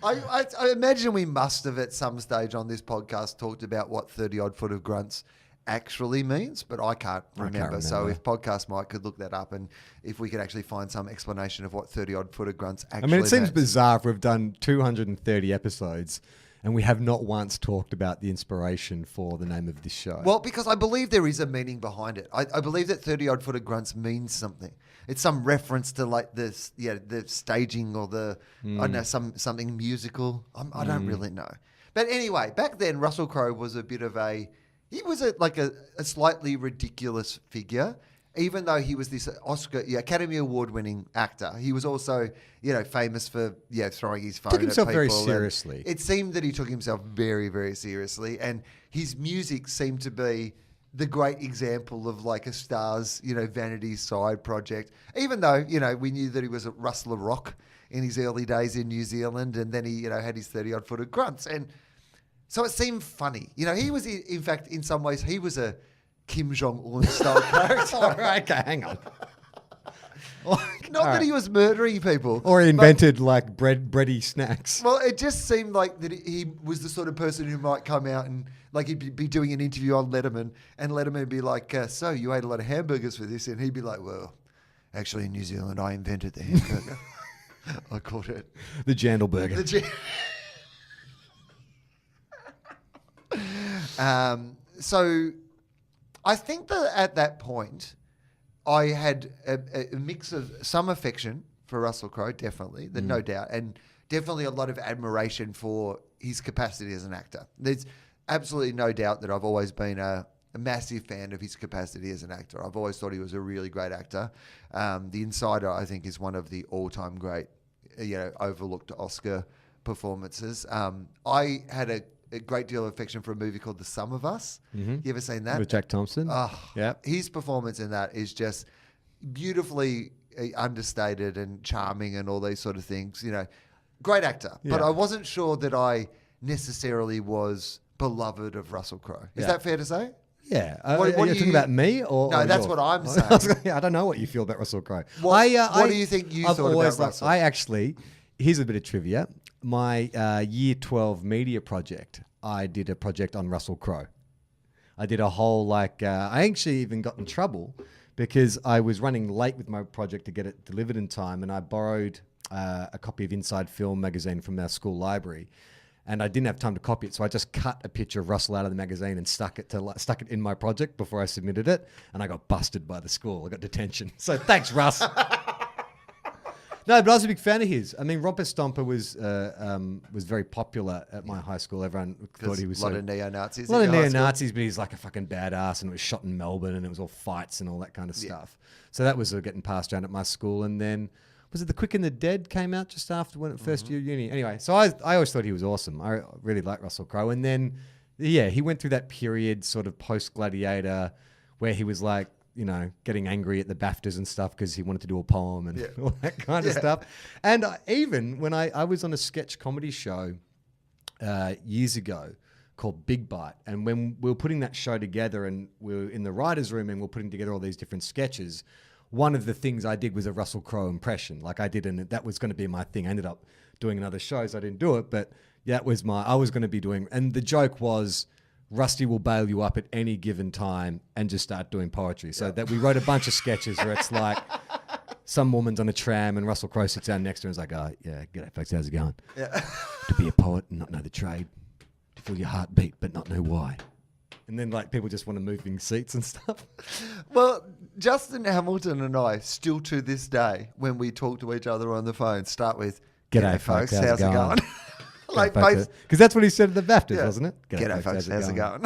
[SPEAKER 5] I imagine we must have at some stage on this podcast talked about what 30 odd foot of grunts actually means, but I can't remember. So if Podcast Mike could look that up, and if we could actually find some explanation of what 30 odd foot of grunts actually means.
[SPEAKER 3] I mean, it seems bizarre if we've done 230 episodes and we have not once talked about the inspiration for the name of this show.
[SPEAKER 5] Well, because I believe there is a meaning behind it. I believe that 30 odd foot of grunts means something. It's some reference to the staging or the I don't know, something musical. I don't really know. But anyway, back then Russell Crowe was a bit of a slightly ridiculous figure. Even though he was this Academy Award winning actor, he was also, famous for throwing his phone
[SPEAKER 3] took himself
[SPEAKER 5] at people.
[SPEAKER 3] Very seriously.
[SPEAKER 5] It seemed that he took himself very, very seriously, and his music seemed to be the great example of a star's, vanity side project. Even though, we knew that he was a rustler rock in his early days in New Zealand, and then he, had his 30 odd foot of grunts, and so it seemed funny. He was, in fact, in some ways, he was a Kim Jong Il style character.
[SPEAKER 3] All right, okay, hang on.
[SPEAKER 5] Not that he was murdering people.
[SPEAKER 3] Or he invented bready snacks.
[SPEAKER 5] Well, it just seemed like that he was the sort of person who might come out and he'd be doing an interview on Letterman, and Letterman would be like, so you ate a lot of hamburgers for this? And he'd be like, well, actually in New Zealand I invented the hamburger. I called it
[SPEAKER 3] the Jandal burger.
[SPEAKER 5] So I think that at that point, I had a mix of some affection for Russell Crowe, definitely, no doubt, and definitely a lot of admiration for his capacity as an actor. There's absolutely no doubt that I've always been a massive fan of his capacity as an actor. I've always thought he was a really great actor. The Insider, I think, is one of the all-time great, overlooked Oscar performances. I had a great deal of affection for a movie called The Sum of Us. You ever seen that?
[SPEAKER 3] With Jack Thompson.
[SPEAKER 5] His performance in that is just beautifully understated and charming and all these sort of things. Great actor. But I wasn't sure that I necessarily was beloved of Russell Crowe. Is that fair to say?
[SPEAKER 3] Yeah.
[SPEAKER 5] What
[SPEAKER 3] are you talking about me or?
[SPEAKER 5] No, that's what I'm saying.
[SPEAKER 3] I don't know what you feel about Russell Crowe.
[SPEAKER 5] What do you think you thought about Russell?
[SPEAKER 3] I actually, here's a bit of trivia. My year 12 media project, I did a project on Russell Crowe. I did a whole I actually even got in trouble because I was running late with my project to get it delivered in time, and I borrowed a copy of Inside Film magazine from our school library. And I didn't have time to copy it, so I just cut a picture of Russell out of the magazine and stuck it in my project before I submitted it, and I got busted by the school. I got detention. So thanks, Russ. No, but I was a big fan of his. I mean, Romper Stomper was very popular at my high school. Everyone thought he was
[SPEAKER 5] a lot of neo-Nazis.
[SPEAKER 3] A lot of neo-Nazis, but he's like a fucking badass, and it was shot in Melbourne, and it was all fights and all that kind of stuff. So that was getting passed around at my school, and then. Was it The Quick and the Dead came out just after when first year uni? Anyway, so I always thought he was awesome. I really liked Russell Crowe. And then, he went through that period sort of post-Gladiator where he was getting angry at the BAFTAs and stuff because he wanted to do a poem and all that kind of stuff. And even when I was on a sketch comedy show years ago called Big Bite, and when we were putting that show together and we were in the writer's room and we were putting together all these different sketches, one of the things I did was a Russell Crowe impression. And that was going to be my thing. I ended up doing another show, so I didn't do it. But that was I was going to be doing, and the joke was Rusty will bail you up at any given time and just start doing poetry. So that we wrote a bunch of sketches where it's like some woman's on a tram and Russell Crowe sits down next to her and is like, oh, yeah, g'day folks, how's it going? Yeah. To be a poet and not know the trade. To feel your heart beat but not know why. And then people just want to moving seats and stuff.
[SPEAKER 5] Well, Justin Hamilton and I still to this day, when we talk to each other on the phone, start with, G'day folks, how's it going?
[SPEAKER 3] Because that's what he said at the BAFTAs, wasn't it?
[SPEAKER 5] G'day folks, how's it going?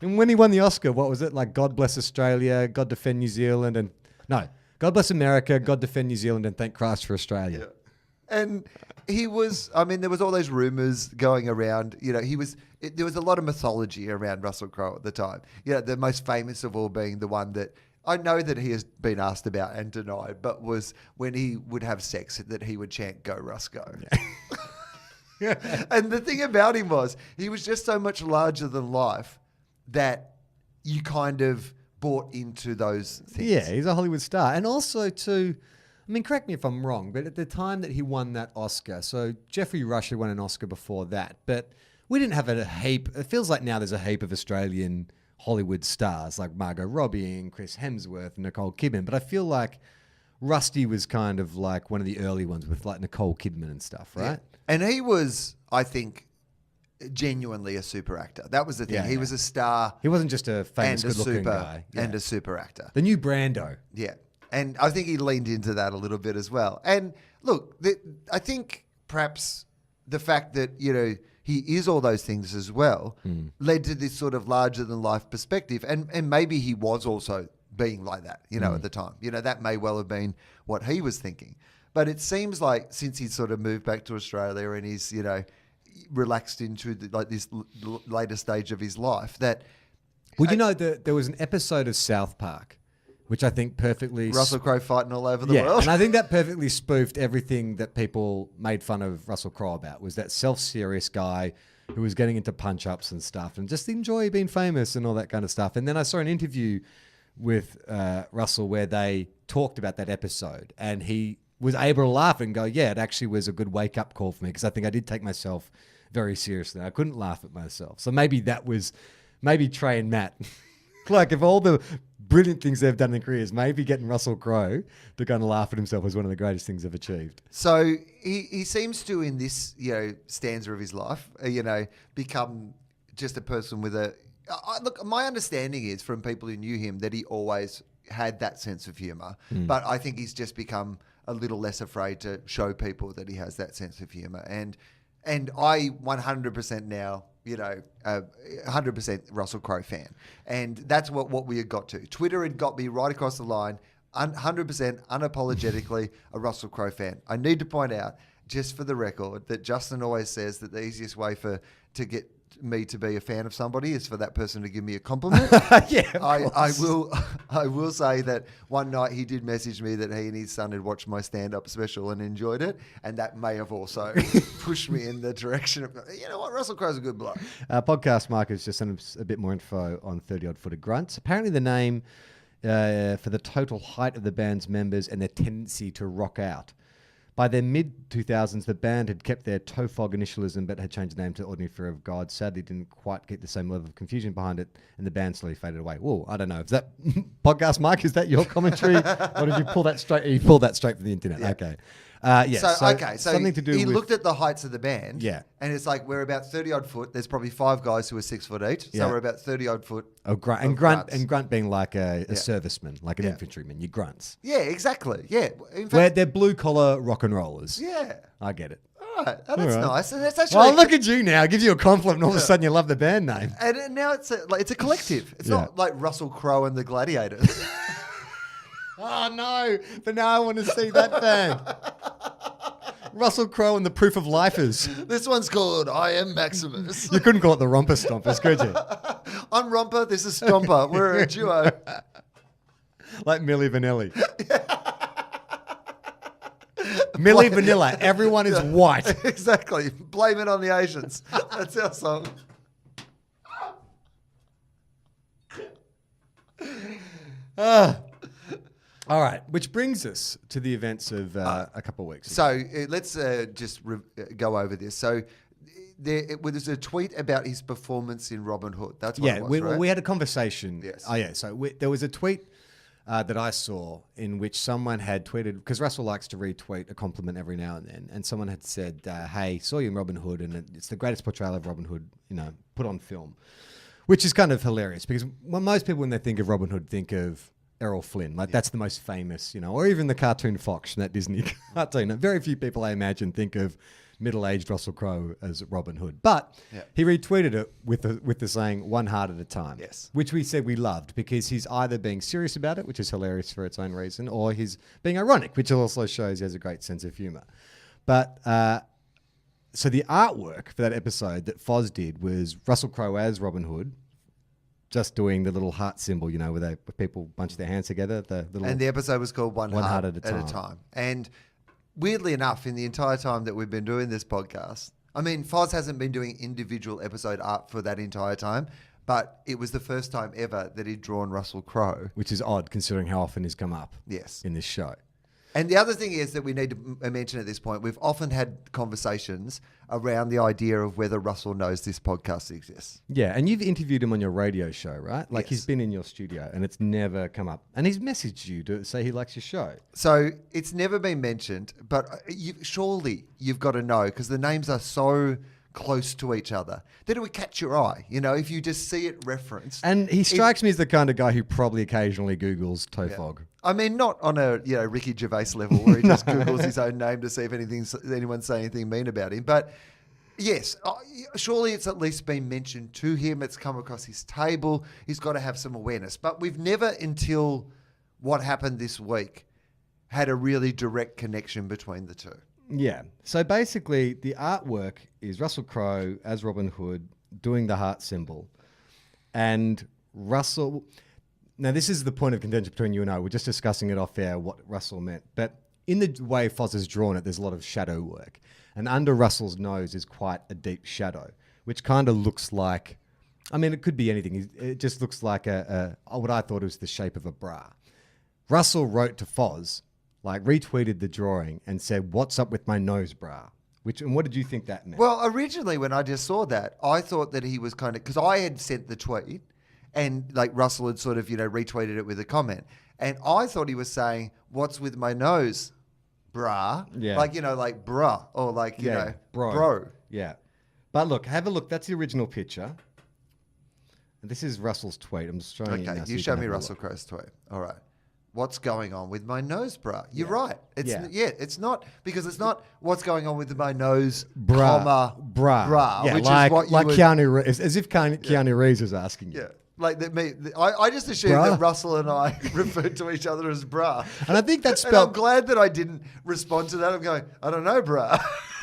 [SPEAKER 3] And when he won the Oscar, what was it? God bless Australia, God defend New Zealand, and no, God bless America, God defend New Zealand, and thank Christ for Australia. Yeah.
[SPEAKER 5] And he was, there was all those rumours going around, there was a lot of mythology around Russell Crowe at the time. The most famous of all being the one that I know that he has been asked about and denied, but was when he would have sex that he would chant, "Go Russ, go." Yeah. And the thing about him was he was just so much larger than life that you kind of bought into those things.
[SPEAKER 3] Yeah, he's a Hollywood star. And also too, correct me if I'm wrong, but at the time that he won that Oscar, so Geoffrey Rush had won an Oscar before that, but we didn't have a heap. It feels like now there's a heap of Australian Hollywood stars like Margot Robbie and Chris Hemsworth and Nicole Kidman, but I feel like Rusty was kind of like one of the early ones with Nicole Kidman and stuff, right? Yeah.
[SPEAKER 5] And he was, I think, genuinely a super actor. That was the thing.
[SPEAKER 3] Yeah,
[SPEAKER 5] he was a star.
[SPEAKER 3] He wasn't just a famous, good-looking guy. Yeah.
[SPEAKER 5] And a super actor.
[SPEAKER 3] The new Brando.
[SPEAKER 5] Yeah. And I think he leaned into that a little bit as well. And look, I think perhaps the fact that, he is all those things as well led to this sort of larger than life perspective. And maybe he was also being like that, at the time. That may well have been what he was thinking. But it seems like since he's sort of moved back to Australia and he's, relaxed into this later stage of his life that...
[SPEAKER 3] Well, there was an episode of South Park which I think perfectly...
[SPEAKER 5] Russell Crowe fighting all over the world.
[SPEAKER 3] And I think that perfectly spoofed everything that people made fun of Russell Crowe about, was that self-serious guy who was getting into punch-ups and stuff and just enjoy being famous and all that kind of stuff. And then I saw an interview with Russell where they talked about that episode and he was able to laugh and go, yeah, it actually was a good wake-up call for me because I think I did take myself very seriously. I couldn't laugh at myself. So maybe that was... Maybe Trey and Matt... Like, of all the brilliant things they've done in their careers, maybe getting Russell Crowe to kind of laugh at himself was one of the greatest things they've achieved.
[SPEAKER 5] So he seems to, in this stanza of his life, become just a person with a... look, my understanding is from people who knew him that he always had that sense of humour, but I think he's just become a little less afraid to show people that he has that sense of humour. And I 100% now... 100% Russell Crowe fan. And that's what we had got to. Twitter had got me right across the line, 100% unapologetically a Russell Crowe fan. I need to point out, just for the record, that Justin always says that the easiest way to get me to be a fan of somebody is for that person to give me a compliment.
[SPEAKER 3] Yeah,
[SPEAKER 5] I will say that one night he did message me that he and his son had watched my stand-up special and enjoyed it, and that may have also pushed me in the direction of, you know what, Russell Crowe's a good bloke.
[SPEAKER 3] Podcast Markers just sent us a bit more info on 30-odd footed grunts. Apparently the name for the total height of the band's members and their tendency to rock out. By their mid-2000s, the band had kept their TOFOP initialism but had changed the name to Ordinary Fear of God. Sadly, didn't quite get the same level of confusion behind it, and the band slowly faded away. Whoa, I don't know. Is that Podcast Mike? Is that your commentary? Or did you pull that straight? You pulled that straight from the internet. Yeah. Okay.
[SPEAKER 5] So something to do he looked at the heights of the band.
[SPEAKER 3] Yeah.
[SPEAKER 5] And it's like we're about 30-odd foot. There's probably 5 guys who are 6 foot each. So we're about 30-odd foot.
[SPEAKER 3] Oh, grunt being like a serviceman, like an infantryman. You grunts.
[SPEAKER 5] Yeah, exactly. Yeah. In
[SPEAKER 3] fact, they're blue-collar rock and rollers.
[SPEAKER 5] Yeah.
[SPEAKER 3] I get it.
[SPEAKER 5] All right. Oh, that's nice. And that's actually...
[SPEAKER 3] Well, look at you now. It gives you a compliment and all of a sudden you love the band name.
[SPEAKER 5] And now it's a collective. It's not like Russell Crowe and the Gladiators.
[SPEAKER 3] Oh, no. But now I want to see that band. Russell Crowe and the Proof of Lifers.
[SPEAKER 5] This one's called I Am Maximus.
[SPEAKER 3] You couldn't call it the Romper Stompers, could you?
[SPEAKER 5] I'm Romper, this is Stomper. We're a duo.
[SPEAKER 3] Like Milli Vanilli. Milli Vanilla. Everyone is white.
[SPEAKER 5] Exactly. Blame it on the Asians. That's our song.
[SPEAKER 3] All right, which brings us to the events of a couple of weeks
[SPEAKER 5] So
[SPEAKER 3] ago.
[SPEAKER 5] let's just go over this. So there's a tweet about his performance in Robin Hood. That's what it was, right?
[SPEAKER 3] We had a conversation.
[SPEAKER 5] Yes.
[SPEAKER 3] Oh, yeah. So there was a tweet that I saw in which someone had tweeted, because Russell likes to retweet a compliment every now and then, and someone had said, hey, saw you in Robin Hood, and it's the greatest portrayal of Robin Hood, put on film, which is kind of hilarious because most people, when they think of Robin Hood, think of Errol Flynn. That's the most famous, or even the cartoon Fox, that Disney cartoon. Very few people, I imagine, think of middle-aged Russell Crowe as Robin Hood. But he retweeted it with the saying, one heart at a time.
[SPEAKER 5] Yes. Which
[SPEAKER 3] we said we loved because he's either being serious about it, which is hilarious for its own reason, or he's being ironic, which also shows he has a great sense of humour. But so the artwork for that episode that Foz did was Russell Crowe as Robin Hood, just doing the little heart symbol, where people bunch their hands together.
[SPEAKER 5] And the episode was called One Heart
[SPEAKER 3] at a Time.
[SPEAKER 5] And weirdly enough, in the entire time that we've been doing this podcast, I mean, Foz hasn't been doing individual episode art for that entire time, but it was the first time ever that he'd drawn Russell Crowe.
[SPEAKER 3] Which is odd considering how often he's come up in this show.
[SPEAKER 5] And the other thing is that we need to mention at this point, we've often had conversations around the idea of whether Russell knows this podcast exists.
[SPEAKER 3] Yeah, and you've interviewed him on your radio show, right?
[SPEAKER 5] Yes.
[SPEAKER 3] He's been in your studio and it's never come up. And he's messaged you to say he likes your show.
[SPEAKER 5] So it's never been mentioned, but surely you've got to know because the names are so close to each other. Then it would catch your eye, if you just see it referenced.
[SPEAKER 3] And he strikes me as the kind of guy who probably occasionally Googles TOFOP.
[SPEAKER 5] Yeah. I mean, not on a Ricky Gervais level where he just Googles his own name to see if anyone's saying anything mean about him. But yes, surely it's at least been mentioned to him. It's come across his table. He's got to have some awareness. But we've never, until what happened this week, had a really direct connection between the two.
[SPEAKER 3] Yeah. So basically, the artwork is Russell Crowe as Robin Hood doing the heart symbol. And Russell... Now, this is the point of contention between you and I. We're just discussing it off air, what Russell meant. But in the way Foz has drawn it, there's a lot of shadow work. And under Russell's nose is quite a deep shadow, which kind of looks like... I mean, it could be anything. It just looks like what I thought was the shape of a bra. Russell wrote to Foz, retweeted the drawing and said, "What's up with my nose bra?" And what did you think that meant?
[SPEAKER 5] Well, originally when I just saw that, I thought that he was kind of... Because I had sent the tweet... And Russell had sort of, retweeted it with a comment. And I thought he was saying, "What's with my nose, brah?"
[SPEAKER 3] Yeah.
[SPEAKER 5] Like bruh. Or bro.
[SPEAKER 3] Yeah. But look, have a look. That's the original picture. And this is Russell's tweet. I'm just showing you now.
[SPEAKER 5] Okay,
[SPEAKER 3] so
[SPEAKER 5] you
[SPEAKER 3] you
[SPEAKER 5] show
[SPEAKER 3] can
[SPEAKER 5] me
[SPEAKER 3] have a
[SPEAKER 5] Russell
[SPEAKER 3] look.
[SPEAKER 5] Crowe's tweet. All right. What's going on with my nose, bruh? You're right. It's it's not, because it's not what's going on with my nose,
[SPEAKER 3] Bra.
[SPEAKER 5] comma,
[SPEAKER 3] Bra.
[SPEAKER 5] bra,
[SPEAKER 3] Yeah,
[SPEAKER 5] which is what you would...
[SPEAKER 3] Keanu Reeves, as if Keanu Reeves is asking you.
[SPEAKER 5] Yeah. Like I just assumed
[SPEAKER 3] Bruh.
[SPEAKER 5] that Russell and I referred to each other as bruh.
[SPEAKER 3] And I think that's
[SPEAKER 5] And I'm
[SPEAKER 3] spelled,
[SPEAKER 5] glad that I didn't respond to that. I'm going, I don't know, bruh.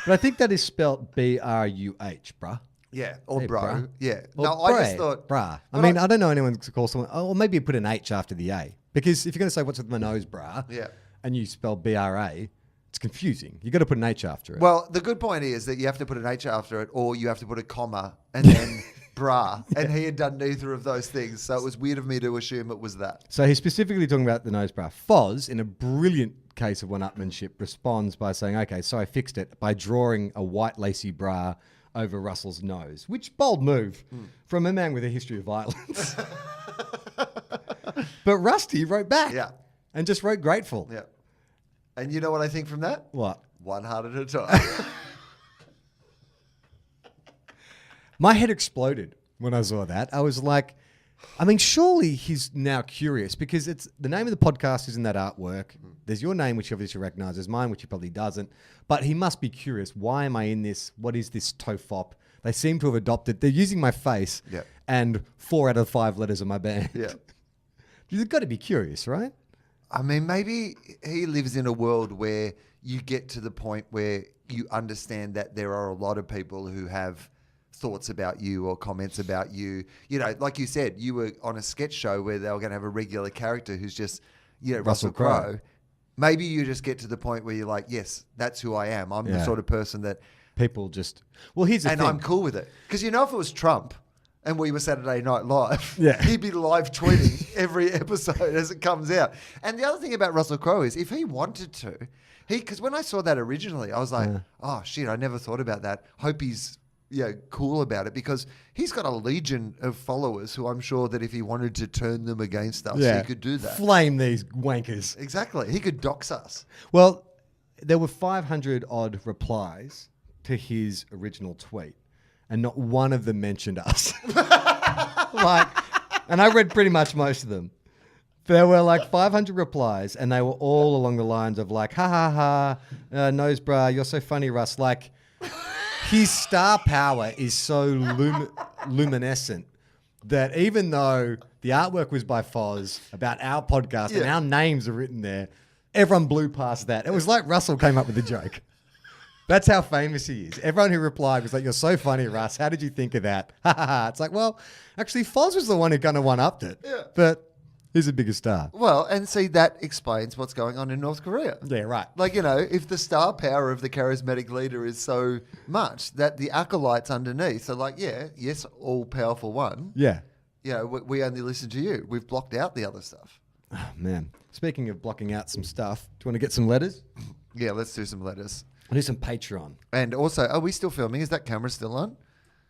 [SPEAKER 3] but I think that is spelled B-R-U-H, bruh.
[SPEAKER 5] Yeah, or
[SPEAKER 3] Hey,
[SPEAKER 5] bro.
[SPEAKER 3] bruh.
[SPEAKER 5] Yeah.
[SPEAKER 3] Or
[SPEAKER 5] No, I just
[SPEAKER 3] bruh,
[SPEAKER 5] thought,
[SPEAKER 3] bruh. I
[SPEAKER 5] but
[SPEAKER 3] mean, I don't know anyone to call someone, or maybe you put an H after the A. Because if you're going to say, what's with my nose, bruh,
[SPEAKER 5] Yeah.
[SPEAKER 3] and you spell B-R-A, it's confusing. You've got to put an H after it.
[SPEAKER 5] Well, the good point is that you have to put an H after it, or you have to put a comma and then bra. And he had done neither of those things, so it was weird of me to assume it was that.
[SPEAKER 3] So he's specifically talking about the nose bra. Foz, in a brilliant case of one-upmanship, responds by saying, okay, so I fixed it by drawing a white lacy bra over Russell's nose. Which bold move from a man with a history of violence. But Rusty wrote back.
[SPEAKER 5] Yeah.
[SPEAKER 3] And just wrote grateful.
[SPEAKER 5] Yeah. And you know what I think from that?
[SPEAKER 3] What?
[SPEAKER 5] One heart at a time.
[SPEAKER 3] My head exploded when I saw that. I was like, I mean, surely he's now curious because it's the name of the podcast is in that artwork. There's your name, which he obviously recognizes, mine, which he probably doesn't. But he must be curious. Why am I in this? What is this TOFOP? They seem to have adopted. They're using my face and 4 out of 5 letters of my band.
[SPEAKER 5] Yeah.
[SPEAKER 3] You've got to be curious, right?
[SPEAKER 5] I mean, maybe he lives in a world where you get to the point where you understand that there are a lot of people who have thoughts about you or comments about you. You know, like you said, you were on a sketch show where they were going to have a regular character who's just, you know, Russell Crowe. Maybe you just get to the point where you're like, yes, that's who I am. I'm the sort of person that...
[SPEAKER 3] People just... Well, here's the thing.
[SPEAKER 5] And I'm cool with it. Because you know if it was Trump and we were Saturday Night Live, he'd be live tweeting every episode as it comes out. And the other thing about Russell Crowe is if he wanted to, because when I saw that originally, I was like, oh, shit, I never thought about that. Hope he's cool about it because he's got a legion of followers who I'm sure that if he wanted to turn them against us, he could do that.
[SPEAKER 3] Flame these wankers.
[SPEAKER 5] Exactly. He could dox us.
[SPEAKER 3] Well, there were 500 odd replies to his original tweet, and not one of them mentioned us. And I read pretty much most of them. There were like 500 replies, and they were all along the lines of like, ha ha ha, nose bra, you're so funny, Russ. Like, his star power is so luminescent that even though the artwork was by Foz about our podcast and our names are written there, everyone blew past that. It was like Russell came up with the joke. That's how famous he is. Everyone who replied was like, you're so funny, Russ. How did you think of that? It's like, well, actually, Foz was the one who kind of one-upped it. Yeah. But he's a bigger star.
[SPEAKER 5] Well, and see, that explains what's going on in North Korea.
[SPEAKER 3] Yeah, right.
[SPEAKER 5] Like, you know, if the star power of the charismatic leader is so much that the acolytes underneath are like, yes, all-powerful one.
[SPEAKER 3] Yeah.
[SPEAKER 5] You know, we only listen to you. We've blocked out the other stuff.
[SPEAKER 3] Oh, man. Speaking of blocking out some stuff, do you want to get some letters?
[SPEAKER 5] Yeah, let's do some letters.
[SPEAKER 3] I'll do some Patreon.
[SPEAKER 5] And also, are we still filming? Is that camera still on?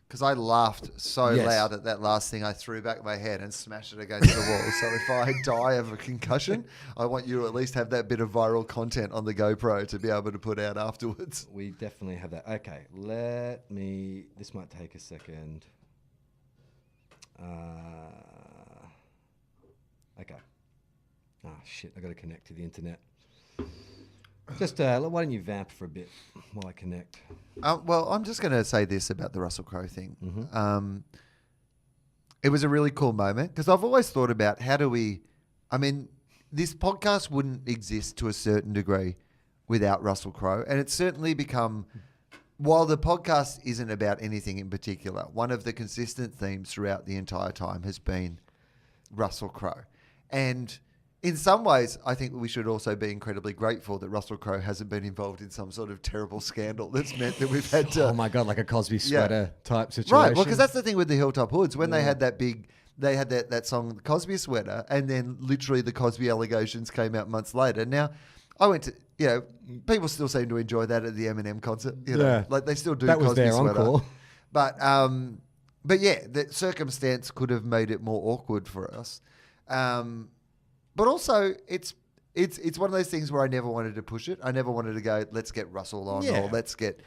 [SPEAKER 5] Because I laughed so loud at that last thing. I threw back my head and smashed it against the wall. So if I die of a concussion, I want you to at least have that bit of viral content on the GoPro to be able to put out afterwards.
[SPEAKER 3] We definitely have that. Okay, this might take a second. Okay. Oh, shit, I got to connect to the internet. Just, why don't you vamp for a bit while I connect?
[SPEAKER 5] Well, I'm just going to say this about the Russell Crowe thing.
[SPEAKER 3] Mm-hmm.
[SPEAKER 5] It was a really cool moment because I've always thought about this podcast wouldn't exist to a certain degree without Russell Crowe. And it's certainly become, while the podcast isn't about anything in particular, one of the consistent themes throughout the entire time has been Russell Crowe. And in some ways, I think we should also be incredibly grateful that Russell Crowe hasn't been involved in some sort of terrible scandal that's meant that we've had to...
[SPEAKER 3] Oh my God, like a Cosby sweater type situation.
[SPEAKER 5] Right, well, because that's the thing with the Hilltop Hoods. When they had that song, Cosby Sweater, and then literally the Cosby allegations came out months later. Now, I went to, people still seem to enjoy that at the Eminem concert. Like they still do
[SPEAKER 3] that
[SPEAKER 5] Cosby
[SPEAKER 3] was their
[SPEAKER 5] Sweater.
[SPEAKER 3] encore.
[SPEAKER 5] But yeah, the circumstance could have made it more awkward for us. But also, it's one of those things where I never wanted to push it. I never wanted to go, let's get Russell on, or let's get,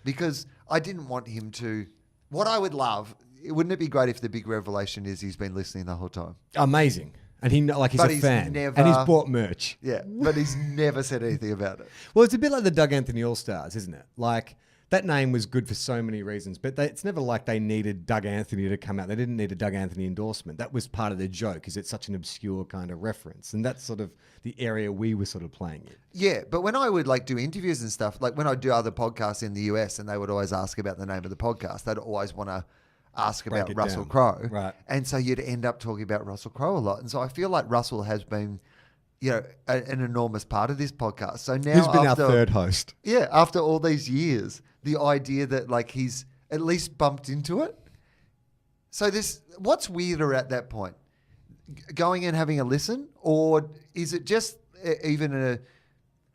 [SPEAKER 5] because I didn't want him to. What I would love, wouldn't it be great if the big revelation is he's been listening the whole time?
[SPEAKER 3] Amazing. And he's a fan. And he's bought merch.
[SPEAKER 5] Yeah, but he's never said anything about it.
[SPEAKER 3] Well, it's a bit like the Doug Anthony All-Stars, isn't it? Like, that name was good for so many reasons, but it's never like they needed Doug Anthony to come out. They didn't need a Doug Anthony endorsement. That was part of the joke, is it's such an obscure kind of reference. And that's sort of the area we were sort of playing in.
[SPEAKER 5] Yeah, but when I would like do interviews and stuff, like when I do other podcasts in the US and they would always ask about the name of the podcast, they'd always want to ask
[SPEAKER 3] Break
[SPEAKER 5] about
[SPEAKER 3] it
[SPEAKER 5] Russell
[SPEAKER 3] down.
[SPEAKER 5] Crowe.
[SPEAKER 3] Right.
[SPEAKER 5] And so you'd end up talking about Russell Crowe a lot. And so I feel like Russell has been, an enormous part of this podcast. So now
[SPEAKER 3] Who's been our third host?
[SPEAKER 5] Yeah, after all these years, the idea that like he's at least bumped into it. So what's weirder at that point? Going and having a listen, or is it just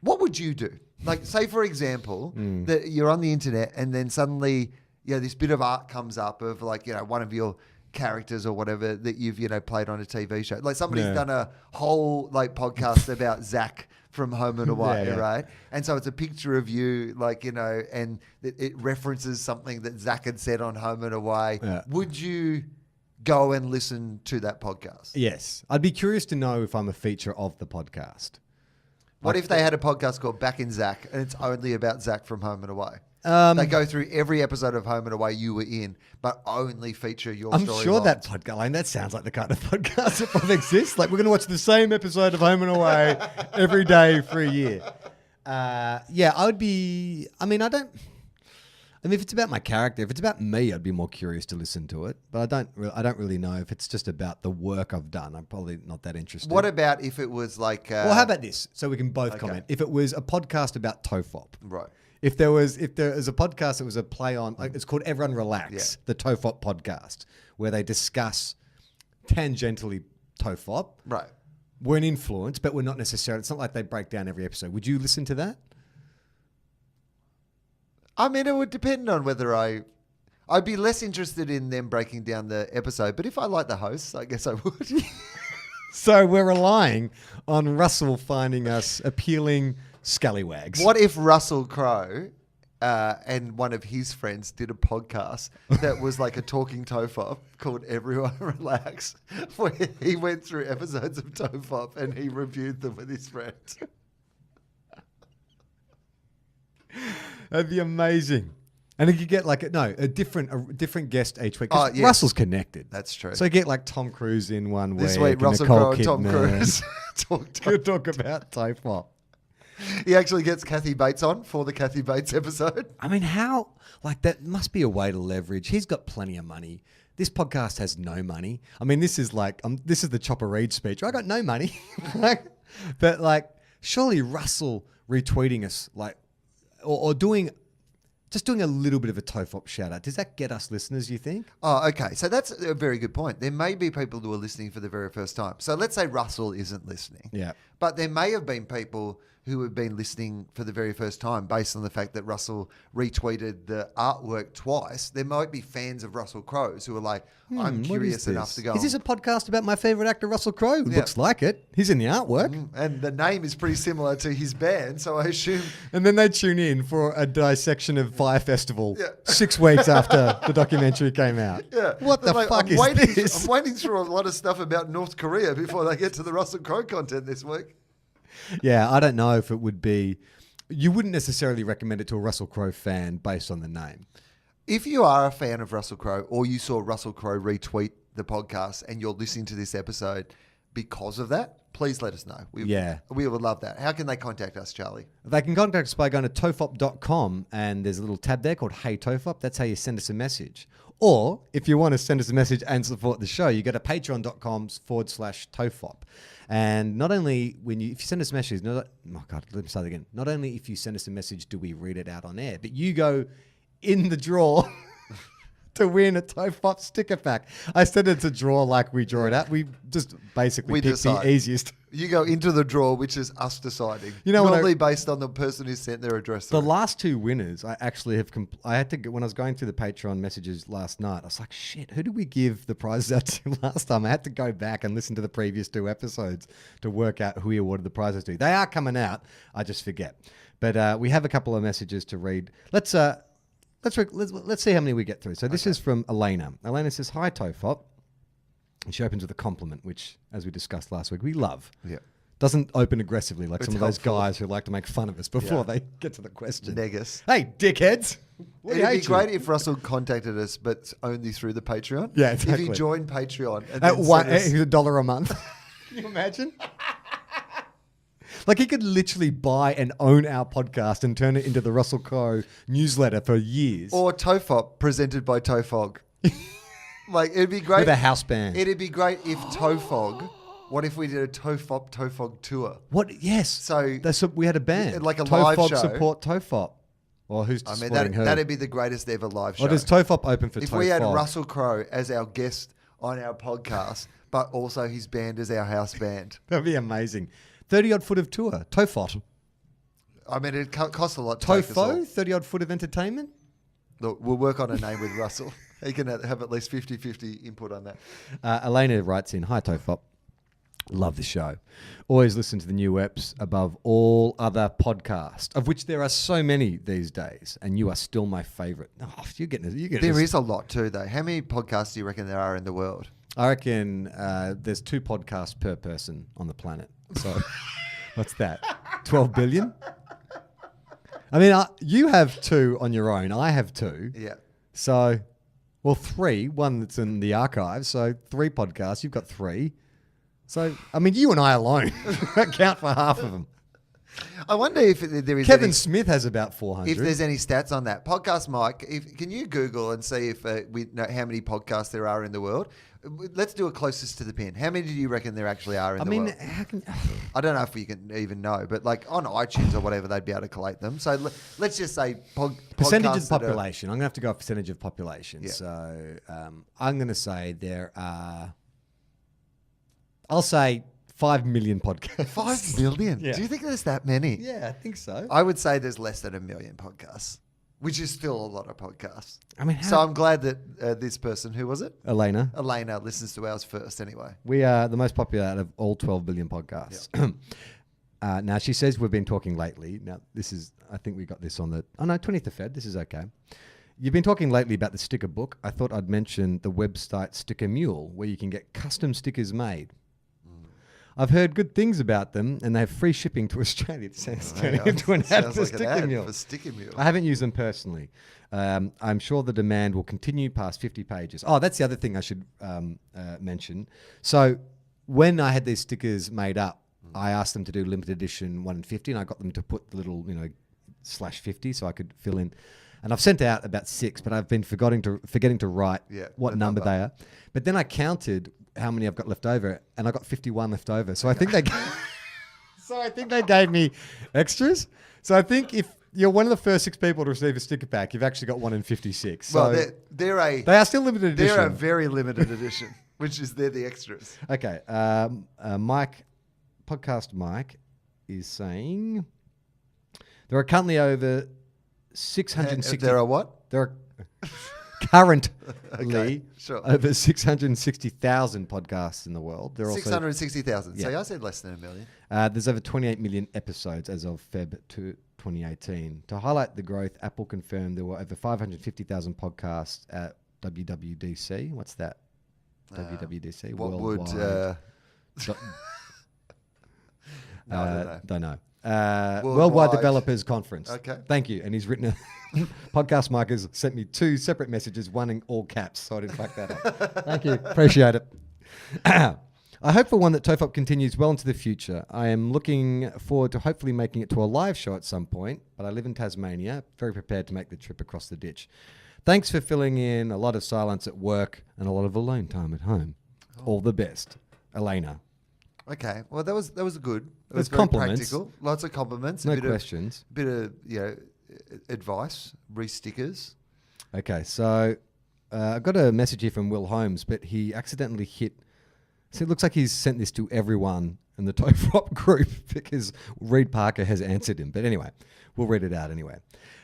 [SPEAKER 5] what would you do? Like, say for example, that you're on the internet and then suddenly, this bit of art comes up of like, one of your characters or whatever that you've, played on a TV show. Like somebody's done a whole like podcast about Zach from Home and Away, right? And so it's a picture of you, like, and it references something that Zach had said on Home and Away.
[SPEAKER 3] Yeah.
[SPEAKER 5] Would you go and listen to that podcast?
[SPEAKER 3] Yes. I'd be curious to know if I'm a feature of the podcast.
[SPEAKER 5] What if they had a podcast called Back in Zach and it's only about Zach from Home and Away? They go through every episode of Home and Away you were in, but only feature your story.
[SPEAKER 3] I'm sure that podcast, that sounds like the kind of podcast that probably exists. Like, we're going to watch the same episode of Home and Away every day for a year. I would be, if it's about my character, if it's about me, I'd be more curious to listen to it. But I don't really know if it's just about the work I've done. I'm probably not that interested.
[SPEAKER 5] What about if it was like...
[SPEAKER 3] well, how about this? So we can both comment. If it was a podcast about TOFOP.
[SPEAKER 5] Right.
[SPEAKER 3] If there was a podcast that was a play on, like, it's called Everyone Relax, the TOFOP podcast, where they discuss tangentially TOFOP.
[SPEAKER 5] Right.
[SPEAKER 3] We're an influence, but we're not necessarily, it's not like they break down every episode. Would you listen to that?
[SPEAKER 5] It would depend on whether I'd be less interested in them breaking down the episode, but if I like the hosts, I guess I would.
[SPEAKER 3] So we're relying on Russell finding us appealing scallywags.
[SPEAKER 5] What if Russell Crowe and one of his friends did a podcast that was like a talking TOFOP called Everyone Relax, where he went through episodes of TOFOP and he reviewed them with his friends?
[SPEAKER 3] That'd be amazing. And then you get like a different guest each week. Russell's connected.
[SPEAKER 5] That's true.
[SPEAKER 3] So you get like Tom Cruise in one week.
[SPEAKER 5] This week, Russell Crowe and Tom Cruise
[SPEAKER 3] talk about TOFOP.
[SPEAKER 5] He actually gets Kathy Bates on for the Kathy Bates episode.
[SPEAKER 3] How? Like, that must be a way to leverage. He's got plenty of money. This podcast has no money. This is like, this is the Chopper Reed speech. I got no money. But like, surely Russell retweeting us, like, or doing a little bit of a TOFOP shout out. Does that get us listeners, you think?
[SPEAKER 5] Oh, okay. So that's a very good point. There may be people who are listening for the very first time. So let's say Russell isn't listening.
[SPEAKER 3] Yeah.
[SPEAKER 5] But there may have been people who have been listening for the very first time based on the fact that Russell retweeted the artwork twice. There might be fans of Russell Crowe's who are like, I'm curious enough to go.
[SPEAKER 3] Is this a podcast about my favourite actor, Russell Crowe? Looks like it. He's in the artwork.
[SPEAKER 5] And the name is pretty similar to his band, so I assume...
[SPEAKER 3] And then they tune in for a dissection of Fire Festival 6 weeks after the documentary came out.
[SPEAKER 5] Yeah.
[SPEAKER 3] What the fuck is this?
[SPEAKER 5] I'm waiting through a lot of stuff about North Korea before they get to the Russell Crowe content this week.
[SPEAKER 3] Yeah, I don't know if it would be... You wouldn't necessarily recommend it to a Russell Crowe fan based on the name.
[SPEAKER 5] If you are a fan of Russell Crowe or you saw Russell Crowe retweet the podcast and you're listening to this episode because of that, please let us know. We would love that. How can they contact us, Charlie?
[SPEAKER 1] They can contact us by going to tofop.com and there's a little tab there called Hey TOFOP. That's how you send us a message. Or if you want to send us a message and support the show, you go to patreon.com/TOFOP. And not only if you send us a message, let me start again. Not only if you send us a message do we read it out on air, but you go in the draw to win a TOFOP sticker pack. I said it's a draw like we draw it out. We just basically pick the easiest.
[SPEAKER 5] You go into the draw, which is us deciding. Normally based on the person who sent their address.
[SPEAKER 1] The last two winners, I actually have. I had to when I was going through the Patreon messages last night. I was like, shit, who did we give the prizes out to last time? I had to go back and listen to the previous 2 episodes to work out who we awarded the prizes to. They are coming out. I just forget. But we have a couple of messages to read. Let's see how many we get through. So this is from Elena. Elena says, "Hi TOFOP." And she opens with a compliment, which, as we discussed last week, we love.
[SPEAKER 5] Yeah.
[SPEAKER 1] Doesn't open aggressively like
[SPEAKER 5] It's
[SPEAKER 1] some of those
[SPEAKER 5] helpful.
[SPEAKER 1] guys who like to make fun of us before
[SPEAKER 5] Yeah.
[SPEAKER 1] they get to the question.
[SPEAKER 5] Negus.
[SPEAKER 1] Hey, dickheads. We
[SPEAKER 5] It'd be
[SPEAKER 1] hate you.
[SPEAKER 5] great if Russell contacted us, but only through the Patreon.
[SPEAKER 1] Yeah,
[SPEAKER 5] If
[SPEAKER 1] exactly.
[SPEAKER 5] he joined Patreon and
[SPEAKER 1] At
[SPEAKER 5] then
[SPEAKER 1] one,
[SPEAKER 5] sent us-
[SPEAKER 1] $1 a month. Can you imagine? Like he could literally buy and own our podcast and turn it into the Russell Crowe newsletter for years.
[SPEAKER 5] or TOFOP presented by TOFOG. Like it'd be great.
[SPEAKER 1] With a house band.
[SPEAKER 5] It'd be great if TOFOG. What if we did a TOFOP tour?
[SPEAKER 1] What? Yes.
[SPEAKER 5] So-
[SPEAKER 1] we had a band.
[SPEAKER 5] Like a live
[SPEAKER 1] TOFOP
[SPEAKER 5] show.
[SPEAKER 1] support TOFOP. Or who's
[SPEAKER 5] I mean,
[SPEAKER 1] supporting who?
[SPEAKER 5] that'd be the greatest ever live show.
[SPEAKER 1] Or does TOFOP open for
[SPEAKER 5] if
[SPEAKER 1] TOFOP?
[SPEAKER 5] we had Russell Crowe as our guest on our podcast, but also his band as our house band.
[SPEAKER 1] That'd be amazing. 30-odd foot of tour. TOFOP.
[SPEAKER 5] I mean, it costs a lot to take us all.
[SPEAKER 1] TOFO? 30-odd foot of entertainment?
[SPEAKER 5] Look, we'll work on a name with Russell. He can have at least 50-50 input on that.
[SPEAKER 1] Elena writes in, hi TOFOP. Love the show. Always listen to the new eps above all other podcasts, of which there are so many these days, and you are still my favourite. Oh, you're getting
[SPEAKER 5] There is a lot too, though. How many podcasts do you reckon there are in the world?
[SPEAKER 1] I reckon there's 2 podcasts per person on the planet. So what's that? 12 billion? I mean, you have 2 on your own. I have 2.
[SPEAKER 5] Yeah.
[SPEAKER 1] So, well, 3. One that's in the archive. So 3 podcasts. You've got 3. So, I mean, you and I alone account for half of them.
[SPEAKER 5] I wonder if there is
[SPEAKER 1] Kevin
[SPEAKER 5] any,
[SPEAKER 1] Smith has about 400.
[SPEAKER 5] if there's any stats on that. Podcast Mike, can you Google and see if we know how many podcasts there are in the world? Let's do it closest to the pin. How many do you reckon there actually are in the world?
[SPEAKER 1] how can...
[SPEAKER 5] I don't know if you can even know, but like on iTunes or whatever, they'd be able to collate them. So let's just say
[SPEAKER 1] Percentage
[SPEAKER 5] podcasts
[SPEAKER 1] of
[SPEAKER 5] that are-
[SPEAKER 1] population. I'm going to have to go off percentage of population.
[SPEAKER 5] Yeah.
[SPEAKER 1] So I'm going to say there are... I'll say 5 million podcasts.
[SPEAKER 5] 5 million?
[SPEAKER 1] Yeah.
[SPEAKER 5] Do you think there's that many?
[SPEAKER 1] Yeah, I think so.
[SPEAKER 5] I would say there's less than 1 million podcasts, which is still a lot of podcasts.
[SPEAKER 1] I mean, how...
[SPEAKER 5] So I'm glad that this person, who was it?
[SPEAKER 1] Elena.
[SPEAKER 5] Elena, listens to ours first anyway.
[SPEAKER 1] We are the most popular out of all 12 billion podcasts. Now, she says we've been talking lately. Now, this is, I think we got this on the, 20th of Feb. This is okay. You've been talking lately about the sticker book. I thought I'd mention the website Sticker Mule, where you can get custom stickers made. I've heard good things about them, and they have free shipping to Australia. It sounds turning into an ad
[SPEAKER 5] Sounds
[SPEAKER 1] for
[SPEAKER 5] like an
[SPEAKER 1] Sticker
[SPEAKER 5] ad
[SPEAKER 1] Mule.
[SPEAKER 5] for Sticker Mule.
[SPEAKER 1] I haven't used them personally. I'm sure the demand will continue past 50 pages. Oh, that's the other thing I should mention. So when I had these stickers made up, I asked them to do limited edition 1 in 50, and I got them to put the little, /50 so I could fill in. And I've sent out about 6, but I've been forgetting to write what
[SPEAKER 5] the
[SPEAKER 1] number
[SPEAKER 5] number.
[SPEAKER 1] they are. But then I counted how many I've got left over, and I got 51 left over. So I think they gave me extras. So I think if you're one of the first 6 people to receive a sticker pack, you've actually got 1 in 56. So
[SPEAKER 5] Well, they
[SPEAKER 1] are still limited edition.
[SPEAKER 5] They're a very limited edition, which is they're the extras.
[SPEAKER 1] Okay. Podcast Mike is saying there are currently over 660.
[SPEAKER 5] There are what?
[SPEAKER 1] There are currently
[SPEAKER 5] Okay, sure.
[SPEAKER 1] over 660,000 podcasts in the world. There are also
[SPEAKER 5] 660,000.
[SPEAKER 1] Yeah.
[SPEAKER 5] See, I said less than 1 million.
[SPEAKER 1] there's over 28 million episodes as of Feb 2018. To highlight the growth, Apple confirmed there were over 550,000 podcasts at WWDC. What's that? WWDC.
[SPEAKER 5] What
[SPEAKER 1] Worldwide.
[SPEAKER 5] would... No, I don't know.
[SPEAKER 1] Don't know.
[SPEAKER 5] Worldwide.
[SPEAKER 1] Worldwide Developers Conference.
[SPEAKER 5] Okay.
[SPEAKER 1] Thank you. And he's written Podcast Mike has sent me 2 separate messages, one in all caps, so I didn't fuck that up. Thank you. Appreciate it. I hope for one that TOFOP continues well into the future. I am looking forward to hopefully making it to a live show at some point, but I live in Tasmania, very prepared to make the trip across the ditch. Thanks for filling in a lot of silence at work and a lot of alone time at home. All the best. Elena.
[SPEAKER 5] Okay. Well, that was a good. It
[SPEAKER 1] There's
[SPEAKER 5] was very
[SPEAKER 1] compliments.
[SPEAKER 5] practical. Lots of compliments.
[SPEAKER 1] No
[SPEAKER 5] a bit
[SPEAKER 1] questions.
[SPEAKER 5] Bit of advice, re-stickers.
[SPEAKER 1] Okay, so I've got a message here from Will Holmes, but he accidentally hit... So it looks like he's sent this to everyone in the TOFOP group because Reed Parker has answered him. But anyway, we'll read it out anyway.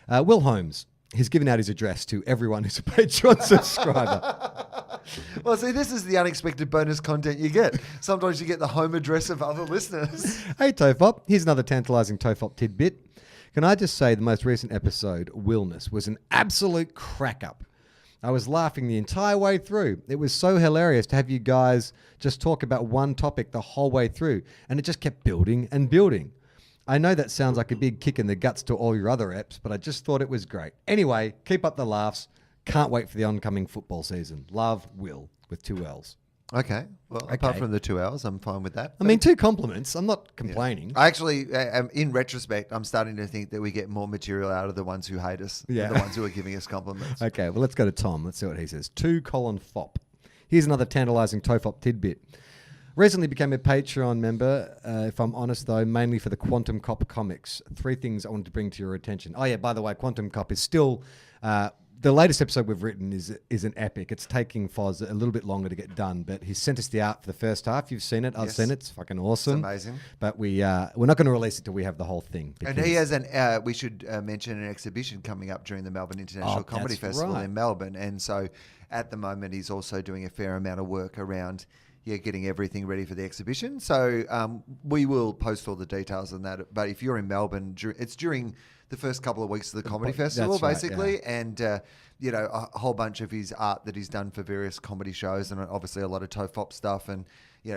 [SPEAKER 1] Will Holmes, he's given out his address to everyone who's a Patreon subscriber.
[SPEAKER 5] Well, see, this is the unexpected bonus content you get. Sometimes you get the home address of other listeners.
[SPEAKER 1] Hey, TOFOP, here's another tantalising TOFOP tidbit. Can I just say the most recent episode, Willness, was an absolute crack-up. I was laughing the entire way through. It was so hilarious to have you guys just talk about one topic the whole way through, and it just kept building and building. I know that sounds like a big kick in the guts to all your other eps, but I just thought it was great. Anyway, keep up the laughs. Can't wait for the oncoming football season. Love, Will, with 2 L's.
[SPEAKER 5] Okay. Well, apart from the 2 hours, I'm fine with that.
[SPEAKER 1] I mean, 2 compliments. I'm not complaining.
[SPEAKER 5] I actually, in retrospect, I'm starting to think that we get more material out of the ones who hate us than the ones who are giving us compliments.
[SPEAKER 1] Okay, well, let's go to Tom. Let's see what he says. 2:FOP. Here's another tantalizing TOFOP tidbit. Recently became a Patreon member, if I'm honest, though, mainly for the Quantum Cop comics. 3 things I wanted to bring to your attention. Oh, yeah, by the way, Quantum Cop is still... the latest episode we've written is an epic. It's taking Foz a little bit longer to get done, but he's sent us the art for the first half. You've seen it. I've seen it. It's fucking awesome.
[SPEAKER 5] It's amazing.
[SPEAKER 1] But we're not going to release it till we have the whole thing.
[SPEAKER 5] And he has we should mention an exhibition coming up during the Melbourne International Comedy Festival in Melbourne. And so at the moment, he's also doing a fair amount of work around getting everything ready for the exhibition. So we will post all the details on that. But if you're in Melbourne, it's during the first couple of weeks of the comedy festival, basically. And, a whole bunch of his art that he's done for various comedy shows, and obviously a lot of TOFOP stuff and,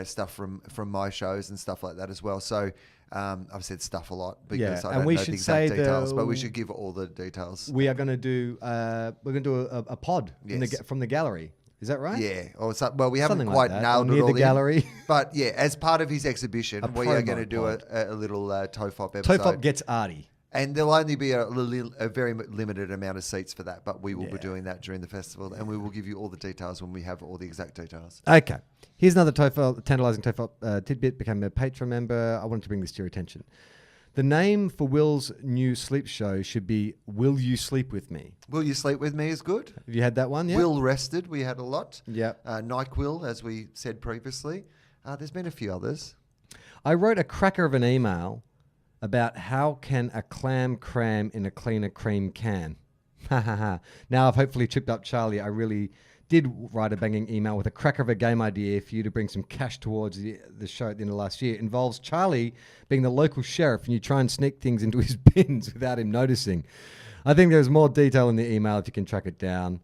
[SPEAKER 5] stuff from my shows and stuff like that as well. So I've said stuff a lot because I don't know the exact details, but we should give all the details.
[SPEAKER 1] We are going to do, a pod from the gallery. Is that right?
[SPEAKER 5] Yeah. Well, we haven't
[SPEAKER 1] Something
[SPEAKER 5] quite
[SPEAKER 1] like
[SPEAKER 5] nailed
[SPEAKER 1] near
[SPEAKER 5] it all
[SPEAKER 1] the gallery.
[SPEAKER 5] But yeah, as part of his exhibition, we are going to do a little TOFOP episode.
[SPEAKER 1] TOFOP gets arty.
[SPEAKER 5] And there'll only be a very limited amount of seats for that, but we will be doing that during the festival, and we will give you all the details when we have all the exact details.
[SPEAKER 1] Okay. Here's another tantalizing TOFOP tidbit. Became a Patreon member. I wanted to bring this to your attention. The name for Will's new sleep show should be Will You Sleep With Me?
[SPEAKER 5] Will You Sleep With Me is good.
[SPEAKER 1] Have you had that one yet?
[SPEAKER 5] Will Rested, we had a lot.
[SPEAKER 1] Yeah.
[SPEAKER 5] NyQuil, as we said previously. There's been a few others.
[SPEAKER 1] I wrote a cracker of an email about how can a clam cram in a cleaner cream can. Now I've hopefully tripped up Charlie. I really did write a banging email with a cracker of a game idea for you to bring some cash towards the show at the end of last year. It involves Charlie being the local sheriff and you try and sneak things into his bins without him noticing. I think there's more detail in the email if you can track it down.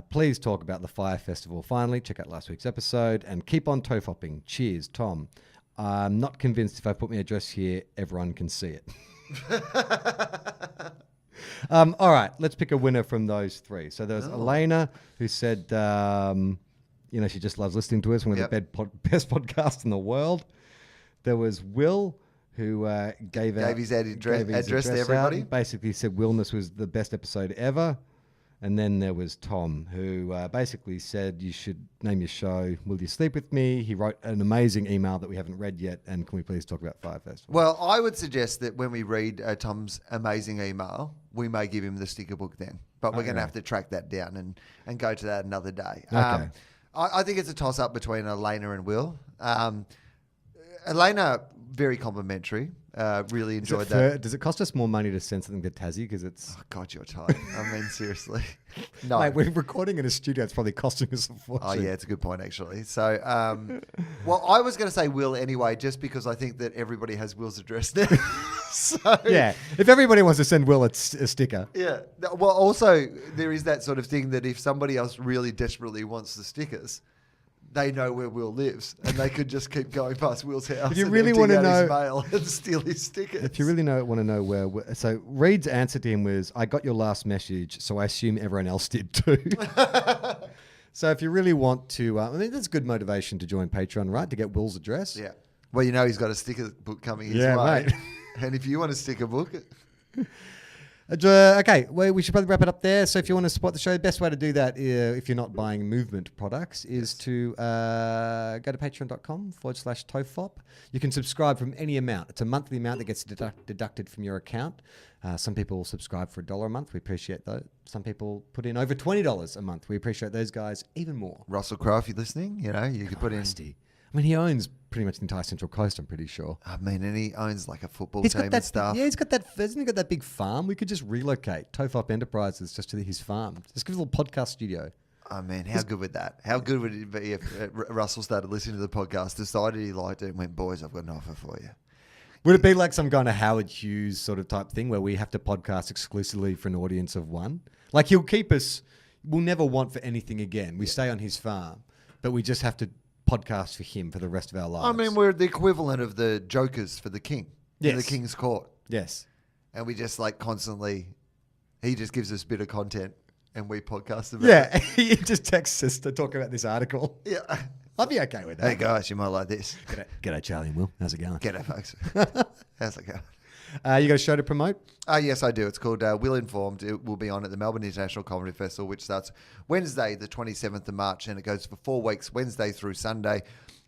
[SPEAKER 1] Please talk about the Fire Festival. Finally, check out last week's episode and keep on TOFOPing. Cheers, Tom. I'm not convinced if I put my address here, everyone can see it. All right, let's pick a winner from those 3. So there's Elena, who said, she just loves listening to us, one of the best podcasts in the world. There was Will, who gave his address to everybody. Basically said Willness was the best episode ever. And then there was Tom, who basically said you should name your show Will You Sleep With Me? He wrote an amazing email that we haven't read yet. And can we please talk about Fire Festival?
[SPEAKER 5] Well, I would suggest that when we read Tom's amazing email, we may give him the sticker book then. But we're going to have to track that down and go to that another day.
[SPEAKER 1] Okay.
[SPEAKER 5] I think it's a toss-up between Elena and Will. Elena, very complimentary. Really enjoyed that.
[SPEAKER 1] Does it cost us more money to send something to Tassie? Because it's...
[SPEAKER 5] Oh, God, you're tight. I mean, seriously. No.
[SPEAKER 1] Mate, we're recording in a studio. It's probably costing us a fortune.
[SPEAKER 5] Oh, yeah, it's a good point, actually. So, well, I was going to say Will anyway, just because I think that everybody has Will's address now.
[SPEAKER 1] Yeah, if everybody wants to send Will a sticker.
[SPEAKER 5] Yeah. Well, also, there is that sort of thing that if somebody else really desperately wants the stickers, they know where Will lives, and they could just keep going past Will's house.
[SPEAKER 1] If you really want to know,
[SPEAKER 5] his mail and steal his stickers.
[SPEAKER 1] If you really want to know where, so Reed's answer to him was, "I got your last message, so I assume everyone else did too." So if you really want to, I mean, that's good motivation to join Patreon, right? To get Will's address.
[SPEAKER 5] Yeah. Well, he's got a sticker book coming his way, mate. And if you want a sticker book.
[SPEAKER 1] Okay, well, we should probably wrap it up there. So if you want to support the show, the best way to do that, if you're not buying movement products, is to go to patreon.com/TOFOP. You can subscribe from any amount. It's a monthly amount that gets deducted from your account. Some people subscribe for $1 a month. We appreciate that. Some people put in over $20 a month. We appreciate those guys even more.
[SPEAKER 5] Russell Crowe, if you're listening, you could put in...
[SPEAKER 1] Rusty. I mean, he owns pretty much the entire Central Coast, I'm pretty sure.
[SPEAKER 5] I mean, and he owns like a football team and stuff.
[SPEAKER 1] Yeah, hasn't he got that big farm? We could just relocate TOFOP Enterprises just to his farm. Just give a little podcast studio.
[SPEAKER 5] Oh, man, how good would that? How good would it be if Russell started listening to the podcast, decided he liked it, and went, boys, I've got an offer for you.
[SPEAKER 1] Would it be like some kind of Howard Hughes sort of type thing where we have to podcast exclusively for an audience of one? Like he'll keep us we'll never want for anything again. We stay on his farm, but we just have to podcast for him for the rest of our lives.
[SPEAKER 5] I mean, we're the equivalent of the jokers for the king.
[SPEAKER 1] Yes.
[SPEAKER 5] In the king's court.
[SPEAKER 1] yes.
[SPEAKER 5] And we just like constantly, he just gives us a bit of content and we podcast about it.
[SPEAKER 1] Yeah, he just texts us to talk about this article.
[SPEAKER 5] Yeah.
[SPEAKER 1] I'd be okay with that.
[SPEAKER 5] Hey guys, you might like this.
[SPEAKER 1] G'day, Charlie and Will. How's it going?
[SPEAKER 5] G'day, folks. How's it going?
[SPEAKER 1] You got a show to promote?
[SPEAKER 5] Yes, I do. It's called Wil Informed. It will be on at the Melbourne International Comedy Festival, which starts Wednesday, the 27th of March, and it goes for 4 weeks, Wednesday through Sunday.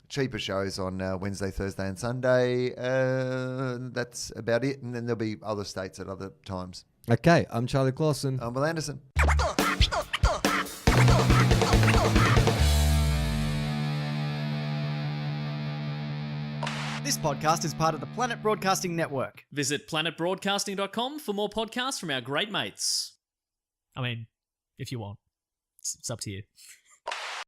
[SPEAKER 5] Cheaper shows on Wednesday, Thursday, and Sunday. That's about it. And then there'll be other states at other times.
[SPEAKER 1] Okay, I'm Charlie Clausen.
[SPEAKER 5] I'm Will Anderson.
[SPEAKER 6] This podcast is part of the Planet Broadcasting Network.
[SPEAKER 2] Visit planetbroadcasting.com for more podcasts from our great mates. I mean, if you want. It's up to you.